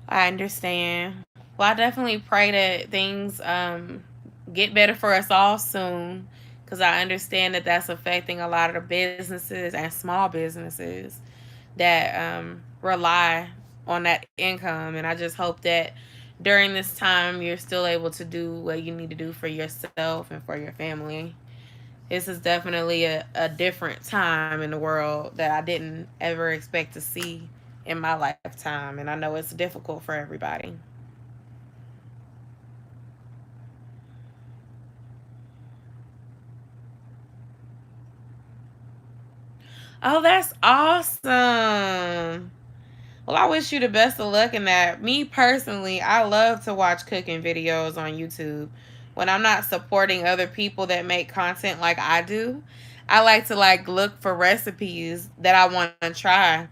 I understand. Well, I definitely pray that things get better for us all soon, because I understand that that's affecting a lot of the businesses and small businesses that rely on that income. And I just hope that during this time you're still able to do what you need to do for yourself and for your family. This is definitely a different time in the world that I didn't ever expect to see in my lifetime. And I know it's difficult for everybody. Oh, that's awesome. Well, I wish you the best of luck in that. Me personally, I love to watch cooking videos on YouTube. When I'm not supporting other people that make content like I do, I like to like look for recipes that I want to try,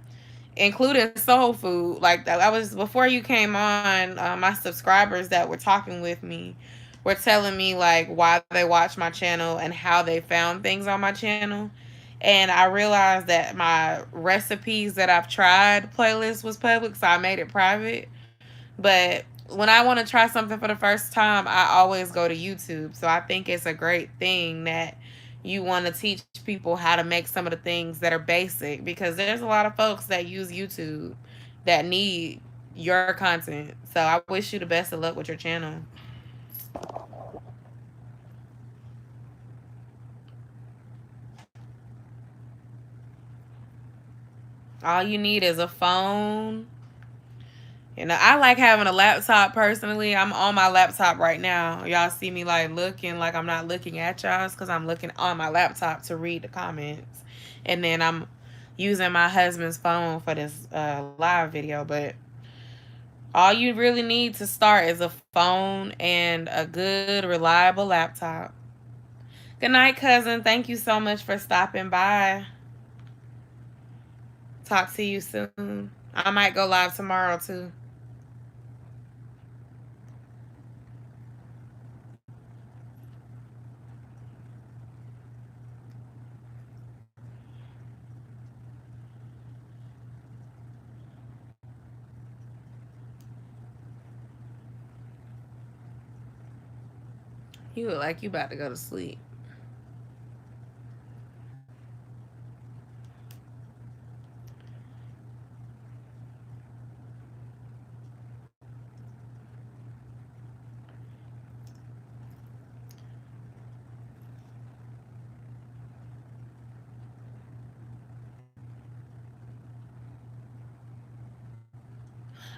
including soul food. Like I was before you came on, my subscribers that were talking with me were telling me like why they watch my channel and how they found things on my channel. And I realized that my recipes that I've tried playlist was public, so I made it private. But when I want to try something for the first time, I always go to YouTube. So I think it's a great thing that you want to teach people how to make some of the things that are basic, because there's a lot of folks that use YouTube that need your content. So I wish you the best of luck with your channel. All you need is a phone. You know, I like having a laptop personally. I'm on my laptop right now. Y'all see me like looking like I'm not looking at y'all's, because I'm looking on my laptop to read the comments. And then I'm using my husband's phone for this live video. But all you really need to start is a phone and a good, reliable laptop. Good night, cousin. Thank you so much for stopping by. Talk to you soon. I might go live tomorrow too. You look like you about to go to sleep.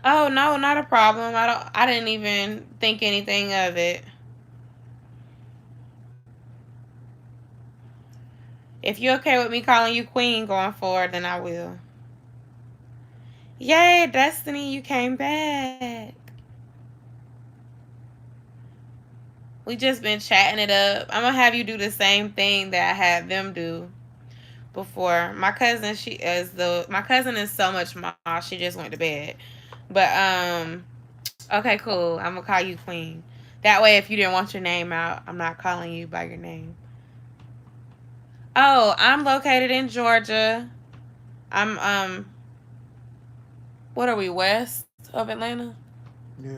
Oh no, not a problem. I didn't even think anything of it. If you're okay with me calling you queen going forward, then I will. Yay, Destiny, you came back. We just been chatting it up. I'm gonna have you do the same thing that I had them do before. My cousin, my cousin is so much ma. She just went to bed. But okay, cool. I'm gonna call you queen. That way, if you didn't want your name out, I'm not calling you by your name. Oh, I'm located in Georgia. I'm what are we, west of Atlanta? Yeah.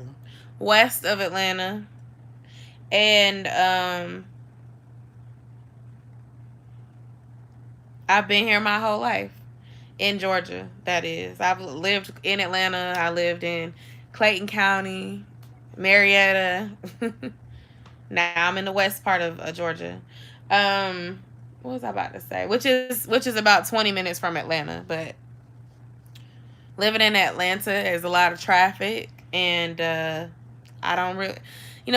West of Atlanta. And I've been here my whole life. In Georgia, that is. I've lived in Atlanta. I lived in Clayton County, Marietta. Now I'm in the west part of Georgia. Um, what was I about to say? Which is about 20 minutes from Atlanta. But living in Atlanta is a lot of traffic. and I don't really,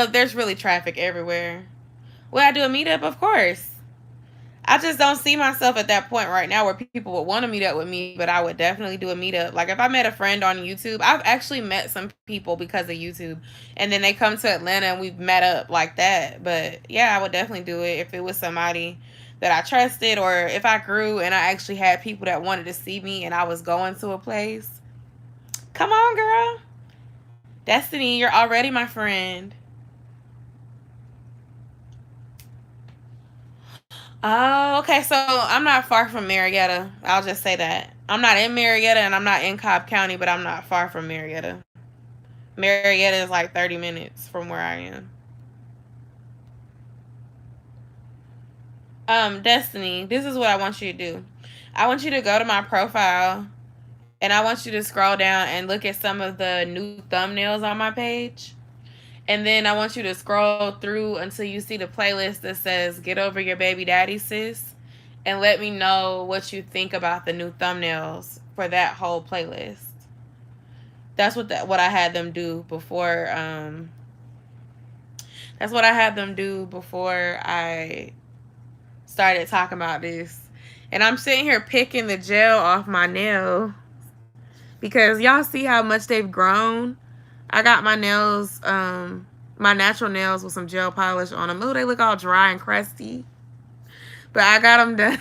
there's really traffic everywhere. Will I do a meetup? Of course. I just don't see myself at that point right now where people would want to meet up with me, but I would definitely do a meetup. Like if I met a friend on YouTube, I've actually met some people because of YouTube, and then they come to Atlanta and we've met up like that. But yeah, I would definitely do it if it was somebody that I trusted, or if I grew and I actually had people that wanted to see me and I was going to a place. Come on, girl. Destiny, you're already my friend. Oh, okay. So I'm not far from Marietta. I'll just say that. I'm not in Marietta and I'm not in Cobb County, but I'm not far from Marietta. Marietta is like 30 minutes from where I am. Destiny, this is what I want you to do. I want you to go to my profile and I want you to scroll down and look at some of the new thumbnails on my page. And then I want you to scroll through until you see the playlist that says "Get Over Your Baby Daddy, Sis," and let me know what you think about the new thumbnails for that whole playlist. That's what I had them do before. That's what I had them do before I started talking about this. And I'm sitting here picking the gel off my nail because y'all see how much they've grown. I got my natural nails with some gel polish on them. Ooh, they look all dry and crusty. But I got them done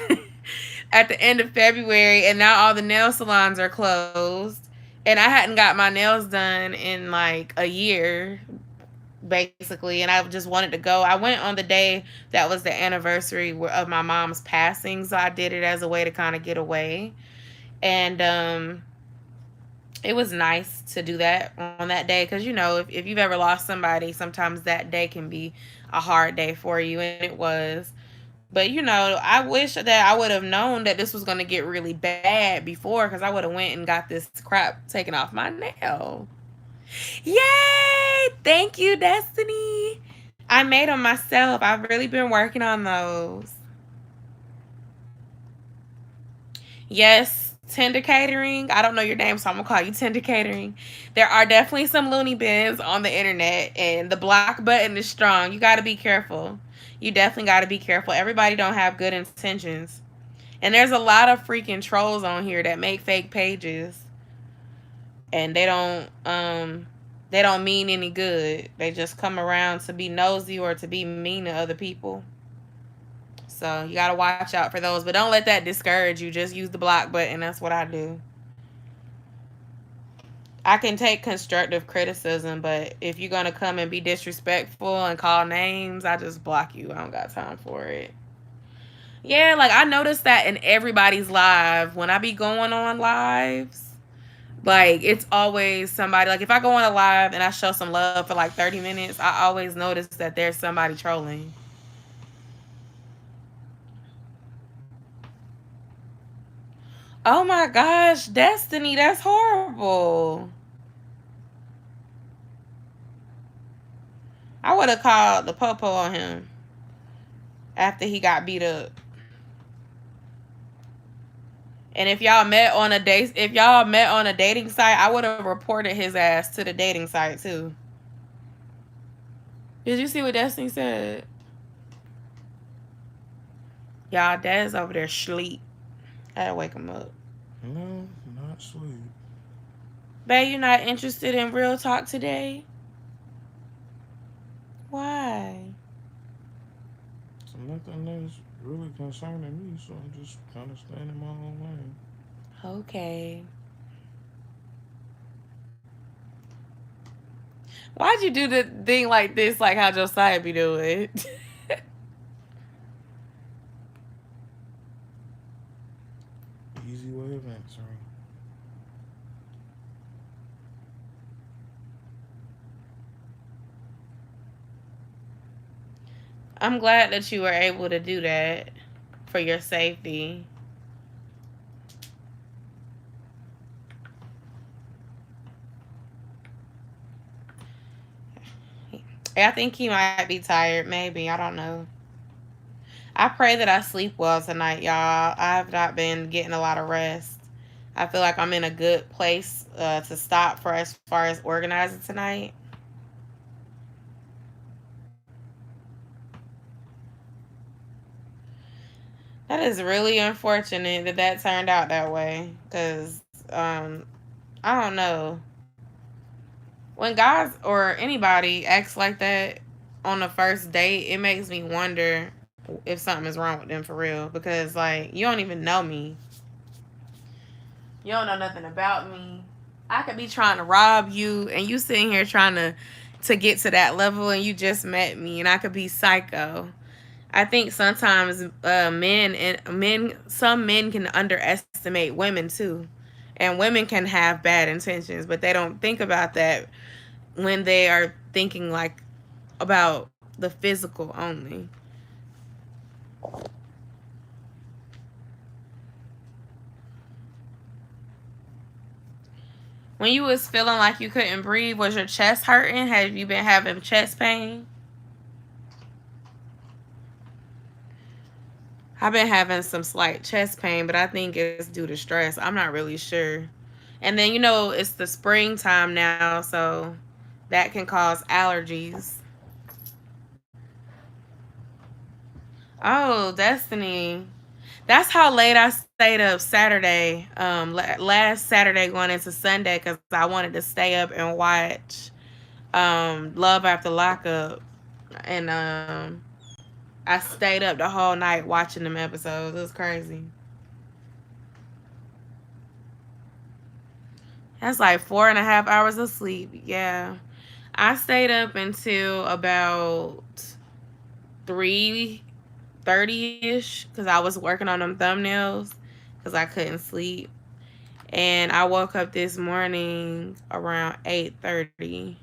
at the end of February, and now all the nail salons are closed. And I hadn't got my nails done in like a year, basically. And I just wanted to go. I went on the day that was the anniversary of my mom's passing, so I did it as a way to kind of get away. And it was nice to do that on that day because if you've ever lost somebody, sometimes that day can be a hard day for you, and it was. But I wish that I would have known that this was going to get really bad before, because I would have went and got this crap taken off my nail. Yay! Thank you, Destiny. I made them myself. I've really been working on those. Yes, Tender Catering. I don't know your name, so I'm gonna call you Tender Catering. There are definitely some loony bins on the internet, and the block button is strong. You got to be careful. You definitely got to be careful. Everybody don't have good intentions, and there's a lot of freaking trolls on here that make fake pages, and they don't mean any good. They just come around to be nosy or to be mean to other people. So you gotta watch out for those, but don't let that discourage you. Just use the block button. That's what I do. I can take constructive criticism, but if you're gonna come and be disrespectful and call names, I just block you. I don't got time for it. Yeah, like I noticed that in everybody's live. When I be going on lives, like it's always somebody. Like if I go on a live and I show some love for like 30 minutes, I always notice that there's somebody trolling. Oh my gosh, Destiny, that's horrible. I would have called the popo on him after he got beat up. And if y'all met on a dating site, I would have reported his ass to the dating site too. Did you see what Destiny said? Y'all, Dad's over there sleep. I had to wake him up. No, not sleep. Babe, you're not interested in real talk today? Why? So nothing that's really concerning me, so I'm just kind of staying in my own lane. Okay. Why'd you do the thing like this, like how Josiah be doing? Easy way of answering. I'm glad that you were able to do that for your safety. I think he might be tired, maybe. I don't know. I pray that I sleep well tonight, y'all. I have not been getting a lot of rest. I feel like I'm in a good place to stop for as far as organizing tonight. That is really unfortunate that that turned out that way. Cause I don't know, when guys or anybody acts like that on the first date, it makes me wonder if something is wrong with them for real. Because like you don't even know me, you don't know nothing about me. I could be trying to rob you, and you sitting here trying to get to that level, and you just met me, and I could be psycho. I think sometimes some men can underestimate women too, and women can have bad intentions, but they don't think about that when they are thinking like about the physical only. When you was feeling like you couldn't breathe, was your chest hurting? Have you been having chest pain? I've been having some slight chest pain, but I think it's due to stress. I'm not really sure. And then it's the springtime now, so that can cause allergies. Oh, Destiny. That's how late I stayed up Saturday. Last Saturday going into Sunday because I wanted to stay up and watch Love After Lockup, and I stayed up the whole night watching them episodes. It was crazy. That's like 4.5 hours of sleep. Yeah, I stayed up until about 3:30 ish because I was working on them thumbnails because I couldn't sleep. And I woke up this morning around 8:30.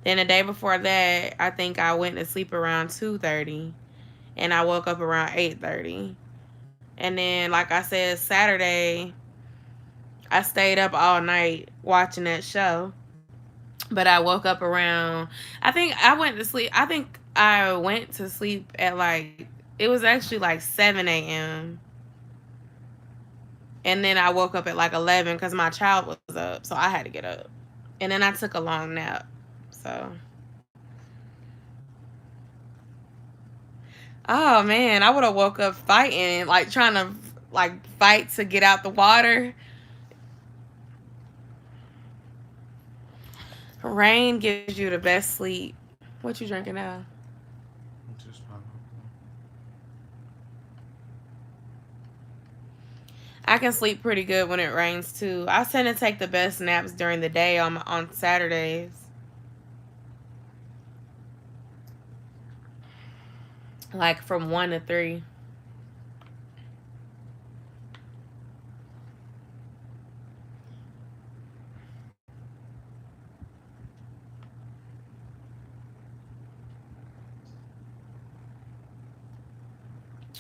Then the day before that, I think I went to sleep around 2:30, and I woke up around 8:30. And then, like I said, Saturday, I stayed up all night watching that show. But I woke up around, I think I went to sleep, I think I went to sleep at like, it was actually like 7 a.m. And then I woke up at like 11 because my child was up. So I had to get up. And then I took a long nap. So, oh man, I would have woke up fighting, like trying to like fight to get out the water. Rain gives you the best sleep. What you drinking now? Just pineapple. I can sleep pretty good when it rains too. I tend to take the best naps during the day on Saturdays, like from 1 to 3.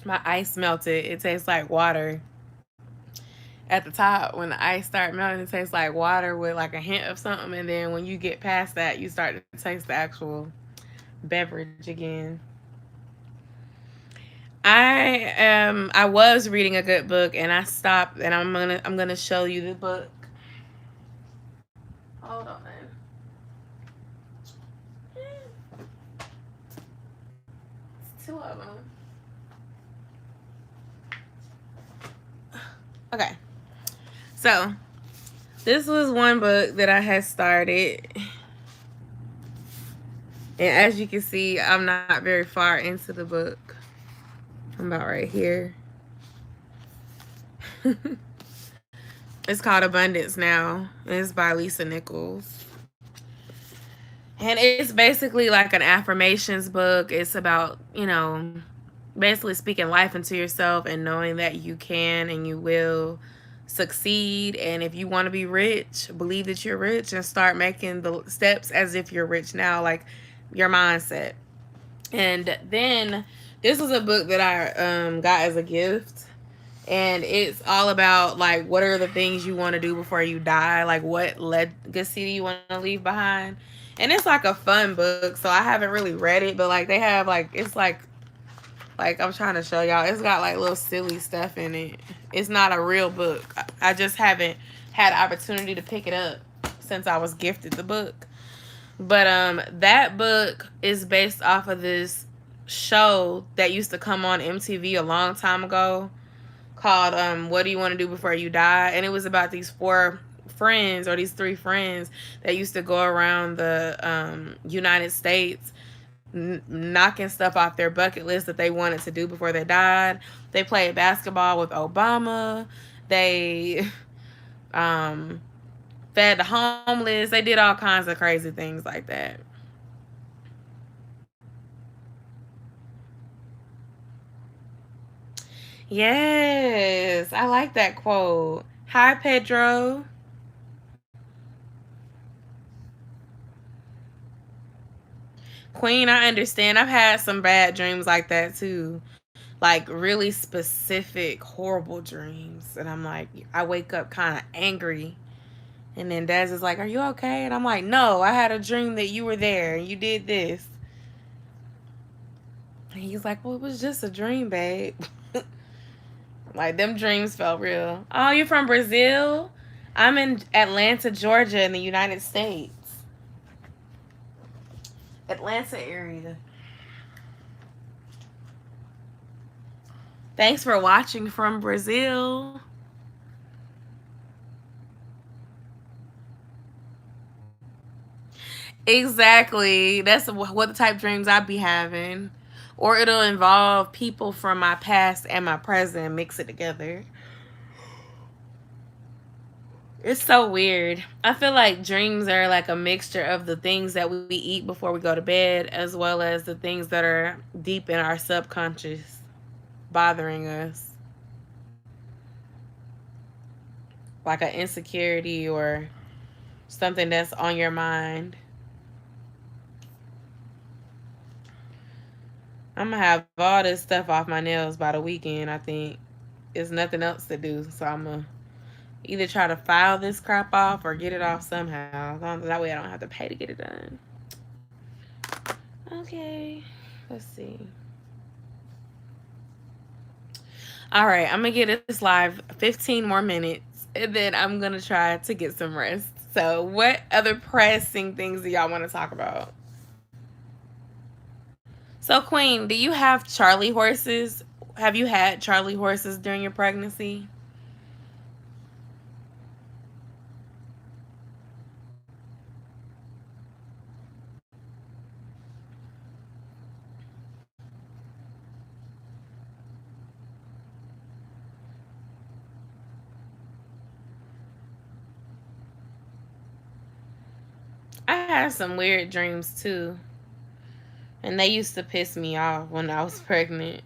My ice melted. It tastes like water at the top. When the ice start melting, it tastes like water with like a hint of something. And then when you get past that, you start to taste the actual beverage again. I was reading a good book and I stopped, and I'm gonna show you the book. Hold on. It's two of them. Okay. So this was one book that I had started, and as you can see, I'm not very far into the book. I'm about right here. It's called Abundance Now. It's by Lisa Nichols. And it's basically like an affirmations book. It's about, basically speaking life into yourself and knowing that you can and you will succeed. And if you want to be rich, believe that you're rich and start making the steps as if you're rich now, like your mindset. And then this was a book that I got as a gift, and it's all about like what are the things you want to do before you die, like what legacy do you want to leave behind. And it's like a fun book, so I haven't really read it, but like they have like it's like Like I'm trying to show y'all, it's got like little silly stuff in it. It's not a real book. I just haven't had opportunity to pick it up since I was gifted the book. But that book is based off of this show that used to come on MTV a long time ago called What Do You Want to Do Before You Die? And it was about these four friends, or these three friends, that used to go around the United States knocking stuff off their bucket list that they wanted to do before they died. They played basketball with Obama. They um, fed the homeless. They did all kinds of crazy things like that. Yes, I like that quote. Hi, Pedro. Queen, I understand. I've had some bad dreams like that too. Like really specific, horrible dreams. And I'm like, I wake up kind of angry. And then Daz is like, "Are you okay?" And I'm like, "No, I had a dream that you were there and you did this." And he's like, "Well, it was just a dream, babe." Like, them dreams felt real. Oh, you're from Brazil? I'm in Atlanta, Georgia, in the United States. Atlanta area. Thanks for watching from Brazil. Exactly. That's what the type dreams I be having. Or it'll involve people from my past and my present, mix it together. It's so weird. I feel like dreams are like a mixture of the things that we eat before we go to bed, as well as the things that are deep in our subconscious bothering us, like an insecurity or something that's on your mind. I'm gonna have all this stuff off my nails by the weekend. I think there's nothing else to do, so I'm gonna either try to file this crap off or get it off somehow. That way I don't have to pay to get it done. Okay, let's see. All right, I'm gonna get this live 15 more minutes, and then I'm gonna try to get some rest. So, what other pressing things do y'all want to talk about? So, Queen, do you have Charlie horses? Have you had Charlie horses during your pregnancy? I had some weird dreams too, and they used to piss me off when I was pregnant.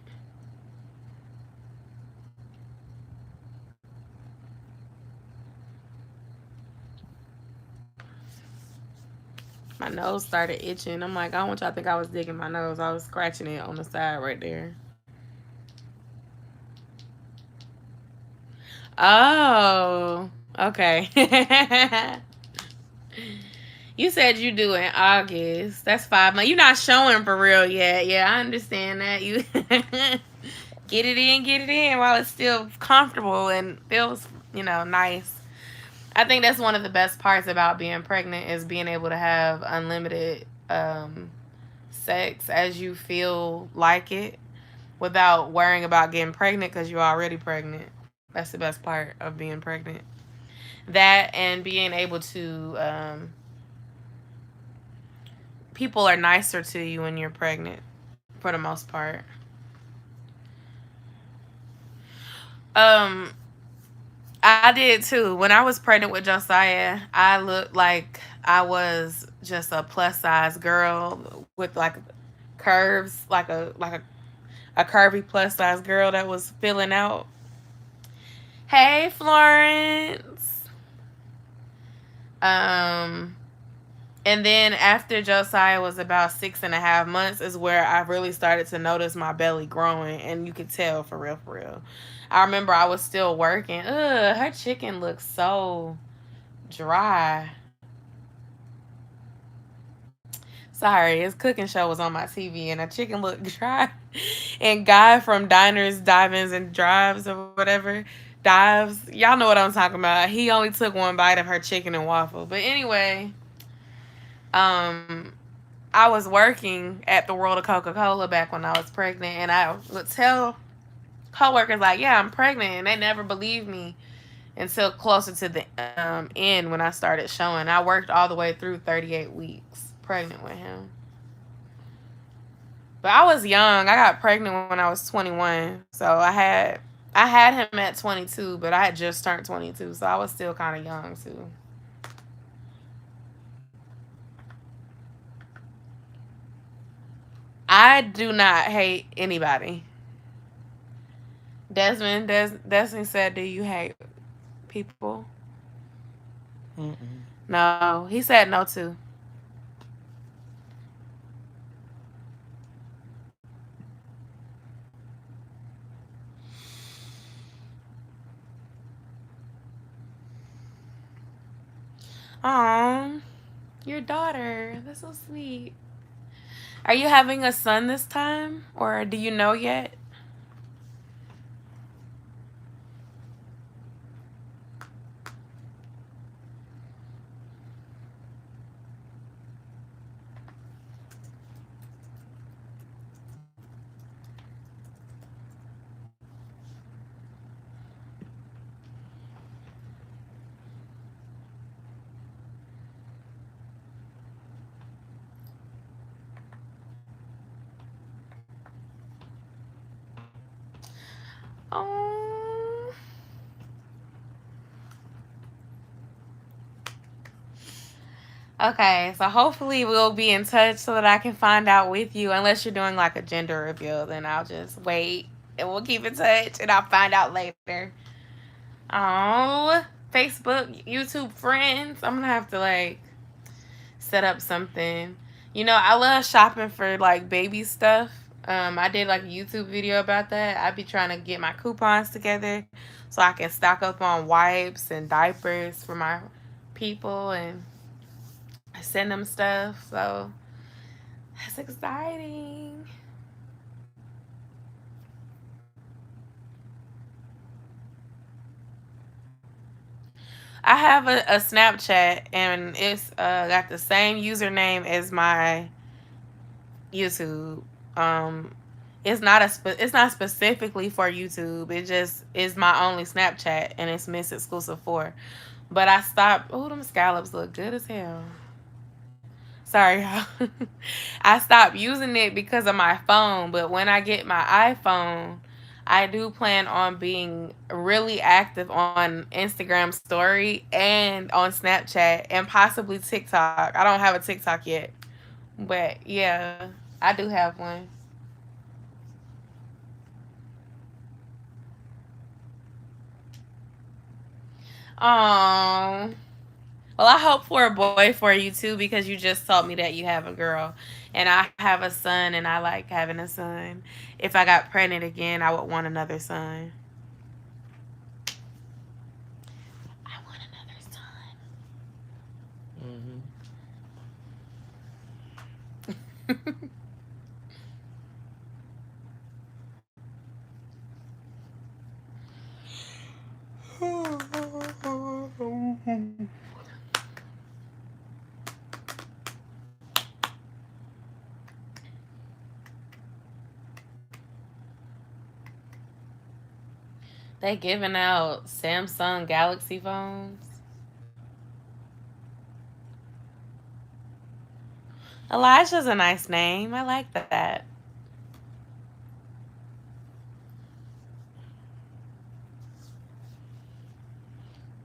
My nose started itching. I'm like, I don't want y'all to think I was digging my nose. I was scratching it on the side right there. Oh, okay. You said you do in August. That's 5 months. You're not showing for real yet. Yeah, I understand that. You get it in while it's still comfortable and feels, nice. I think that's one of the best parts about being pregnant is being able to have unlimited sex as you feel like it without worrying about getting pregnant because you're already pregnant. That's the best part of being pregnant. That and being able to people are nicer to you when you're pregnant for the most part. Um, I did too. When I was pregnant with Josiah, I looked like I was just a plus size girl with like curves, like a curvy plus size girl that was filling out. Hey, Florence. Um, and then after Josiah was about 6.5 months is where I really started to notice my belly growing, and you could tell for real, for real. I remember I was still working. Ugh, her chicken looks so dry. Sorry, his cooking show was on my TV and a chicken looked dry. And Guy from Diners, Dive-Ins, and Drives or whatever, Dives, y'all know what I'm talking about. He only took one bite of her chicken and waffle. But anyway, um, I was working at the World of Coca-Cola back when I was pregnant, and I would tell coworkers like, "Yeah, I'm pregnant," and they never believed me until closer to the end when I started showing. I worked all the way through 38 weeks pregnant with him. But I was young. I got pregnant when I was 21. So I had him at 22, but I had just turned 22, so I was still kind of young too. I do not hate anybody. Desmond said, "Do you hate people?" Mm-mm. No, he said no too. Aw, your daughter. That's so sweet. Are you having a son this time, or do you know yet? Oh. Okay, so hopefully we'll be in touch so that I can find out with you. Unless you're doing like a gender reveal, then I'll just wait and we'll keep in touch and I'll find out later. Oh, Facebook, YouTube friends. I'm gonna have to like set up something. I love shopping for like baby stuff. I did like a YouTube video about that. I'd be trying to get my coupons together so I can stock up on wipes and diapers for my people and send them stuff. So that's exciting. I have a Snapchat and it's got the same username as my YouTube. Um, it's not specifically for YouTube. It just is my only Snapchat and it's Miss Exclusive 4. But I stopped. Oh, them scallops look good as hell. Sorry, y'all. I stopped using it because of my phone, but when I get my iPhone, I do plan on being really active on Instagram story and on Snapchat and possibly TikTok. I don't have a TikTok yet, but yeah, I do have one. Oh, well, I hope for a boy for you too because you just told me that you have a girl, and I have a son, and I like having a son. If I got pregnant again, I would want another son. I want another Mm-hmm. son. They giving out Samsung Galaxy phones. Elijah's a nice name. I like that.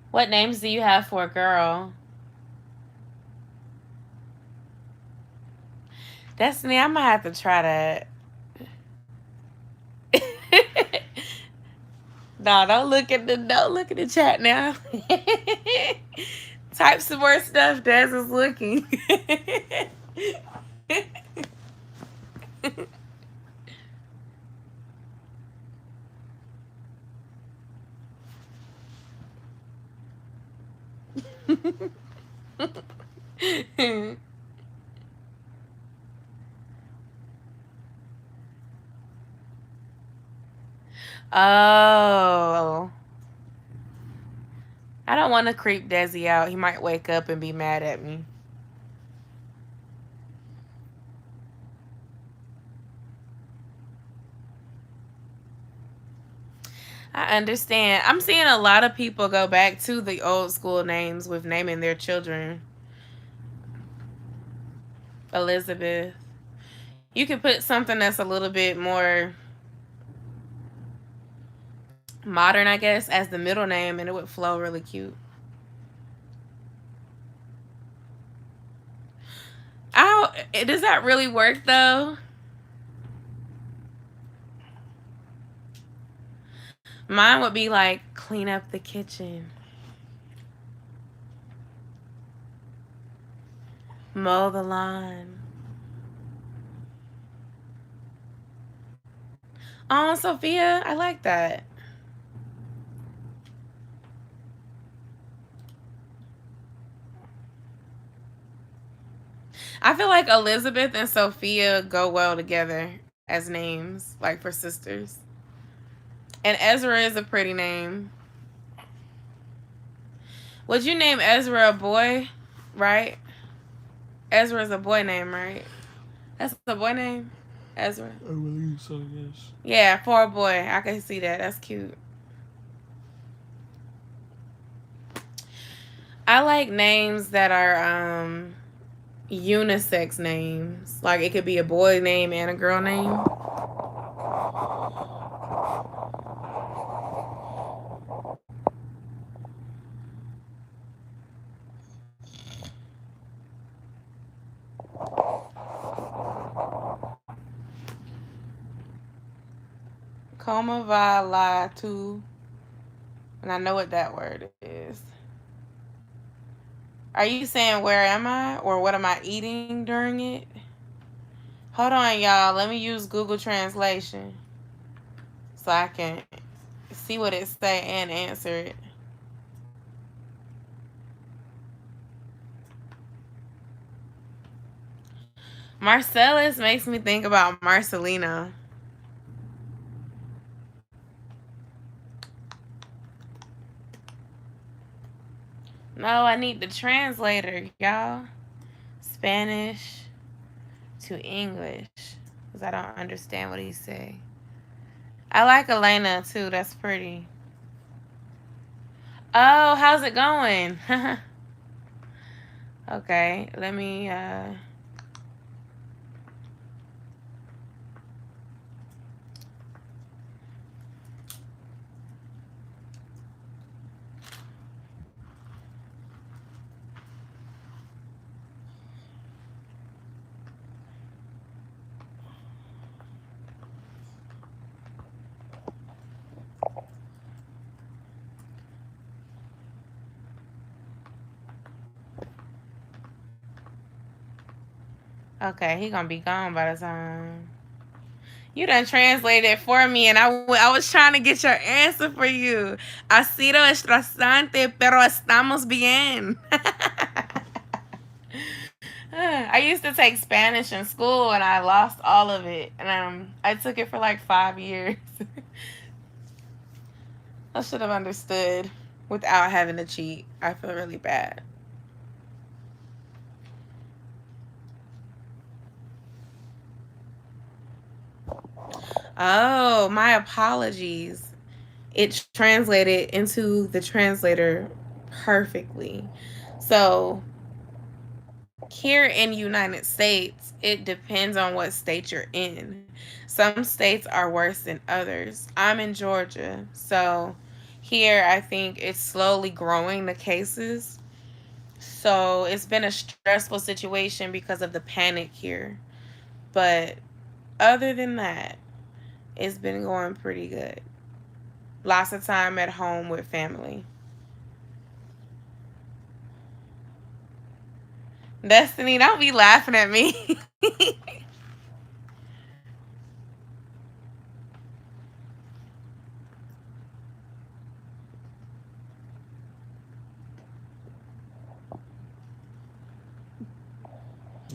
What names do you have for a girl? Destiny, I'm gonna have to try that. No, don't look at the chat now. Type some more stuff. Des is looking. Oh, I don't want to creep Desi out. He might wake up and be mad at me. I understand. I'm seeing a lot of people go back to the old school names with naming their children Elizabeth. You could put something that's a little bit more modern, I guess, as the middle name, and it would flow really cute. Oh, does that really work though? Mine would be like clean up the kitchen, mow the lawn. Oh, Sophia, I like that. I feel like Elizabeth and Sophia go well together as names, like for sisters. And Ezra is a pretty name. Would you name Ezra a boy? Right? Ezra is a boy name, right? That's a boy name? Ezra. I believe so, yes. Yeah, for a boy. I can see that. That's cute. I like names that are unisex names. Like it could be a boy name and a girl name. Coma Valatu. And I know what that word is. Are you saying where am I or what am I eating during it? Hold on, y'all. Let me use Google Translation so I can see what it say and answer it. Marcellus makes me think about Marcelino. No, I need the translator, y'all. Spanish to English. Because I don't understand what he say. I like Elena too. That's pretty. Oh, how's it going? Okay, let me okay, he gonna be gone by the time. You done translated it for me, and I was trying to get your answer for you. Ha sido estresante, pero estamos bien. I used to take Spanish in school, and I lost all of it. And I took it for like 5 years. I should have understood without having to cheat. I feel really bad. Oh, my apologies. It translated into the translator perfectly. So here in United States, it depends on what state you're in. Some states are worse than others. I'm in Georgia, so here I think it's slowly growing the cases. So it's been a stressful situation because of the panic here. But other than that, it's been going pretty good. Lots of time at home with family. Destiny, don't be laughing at me.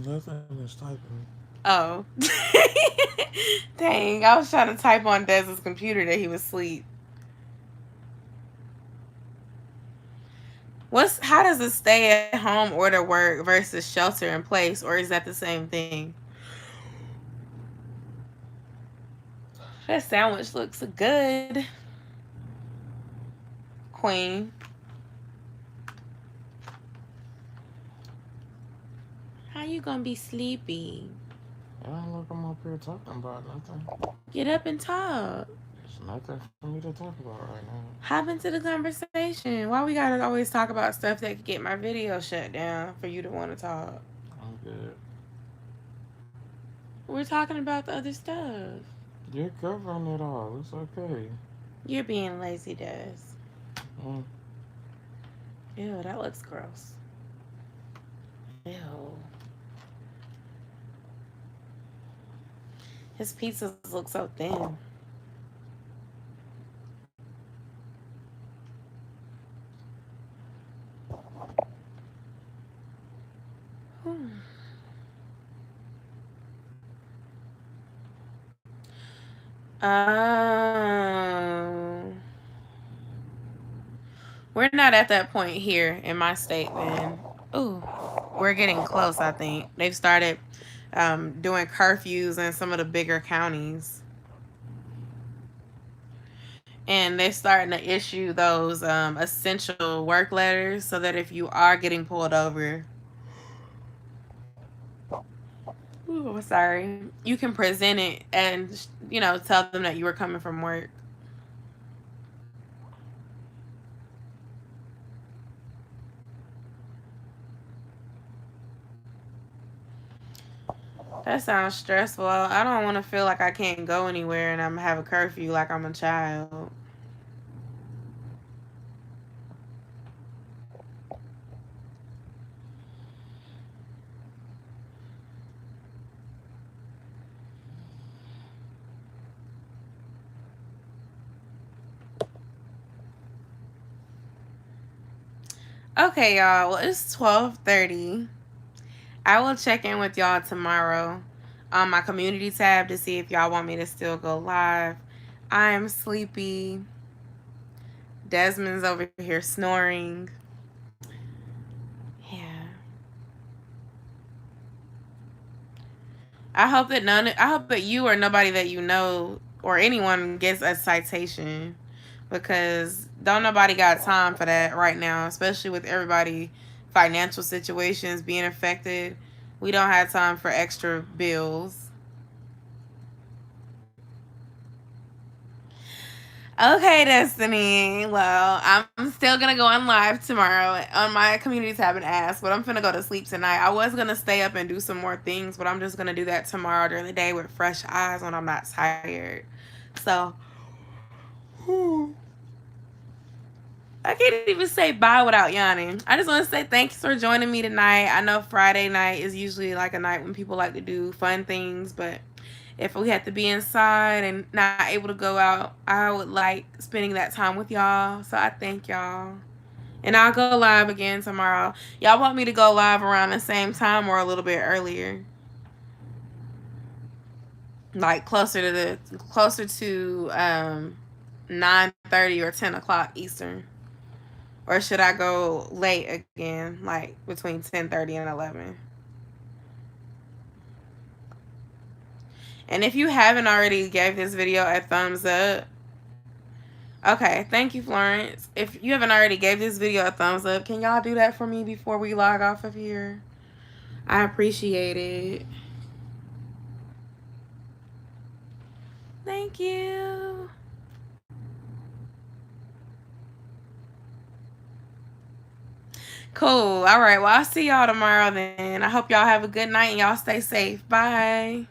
Nothing is typing. Oh. Dang, I was trying to type on Dez's computer that he was asleep. How does a stay at home order work versus shelter in place, or is that the same thing? That sandwich looks good, Queen. How you gonna be sleepy? Yeah, look, I'm up here talking about nothing. Get up and talk. There's nothing for me to talk about right now. Hop into the conversation. Why we gotta always talk about stuff that could get my video shut down for you to want to talk? I'm good. We're talking about the other stuff. You're covering it all. It's okay. You're being lazy, Des. Mm. Ew, that looks gross. Ew. His pizzas look so thin. Um, we're not at that point here in my state, then. Ooh, we're getting close, I think. They've started doing curfews in some of the bigger counties. And they're starting to issue those essential work letters so that if you are getting pulled over, ooh, sorry, you can present it and, tell them that you were coming from work. That sounds stressful. I don't want to feel like I can't go anywhere and I'm have a curfew like I'm a child. Okay, y'all. Well, it's 12:30. I will check in with y'all tomorrow on my community tab to see if y'all want me to still go live. I'm sleepy. Desmond's over here snoring. Yeah. I hope that you or nobody that you know or anyone gets a citation, because don't nobody got time for that right now, especially with everybody financial situations being affected. We don't have time for extra bills. Okay, Destiny. Well, I'm still gonna go on live tomorrow on my community tab and ask, but I'm gonna go to sleep tonight. I was gonna stay up and do some more things, but I'm just gonna do that tomorrow during the day with fresh eyes when I'm not tired. So, I can't even say bye without yawning. I just want to say thanks for joining me tonight. I know Friday night is usually like a night when people like to do fun things, but if we had to be inside and not able to go out, I would like spending that time with y'all. So I thank y'all. And I'll go live again tomorrow. Y'all want me to go live around the same time or a little bit earlier? Like closer to 9:30 or 10 o'clock Eastern. Or should I go late again, like between 10:30 and 11? And if you haven't already gave this video a thumbs up, okay, thank you, Florence. If you haven't already gave this video a thumbs up, can y'all do that for me before we log off of here? I appreciate it. Thank you. Cool. All right. Well, I'll see y'all tomorrow then. I hope y'all have a good night and y'all stay safe. Bye.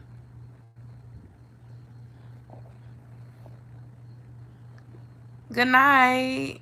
Good night.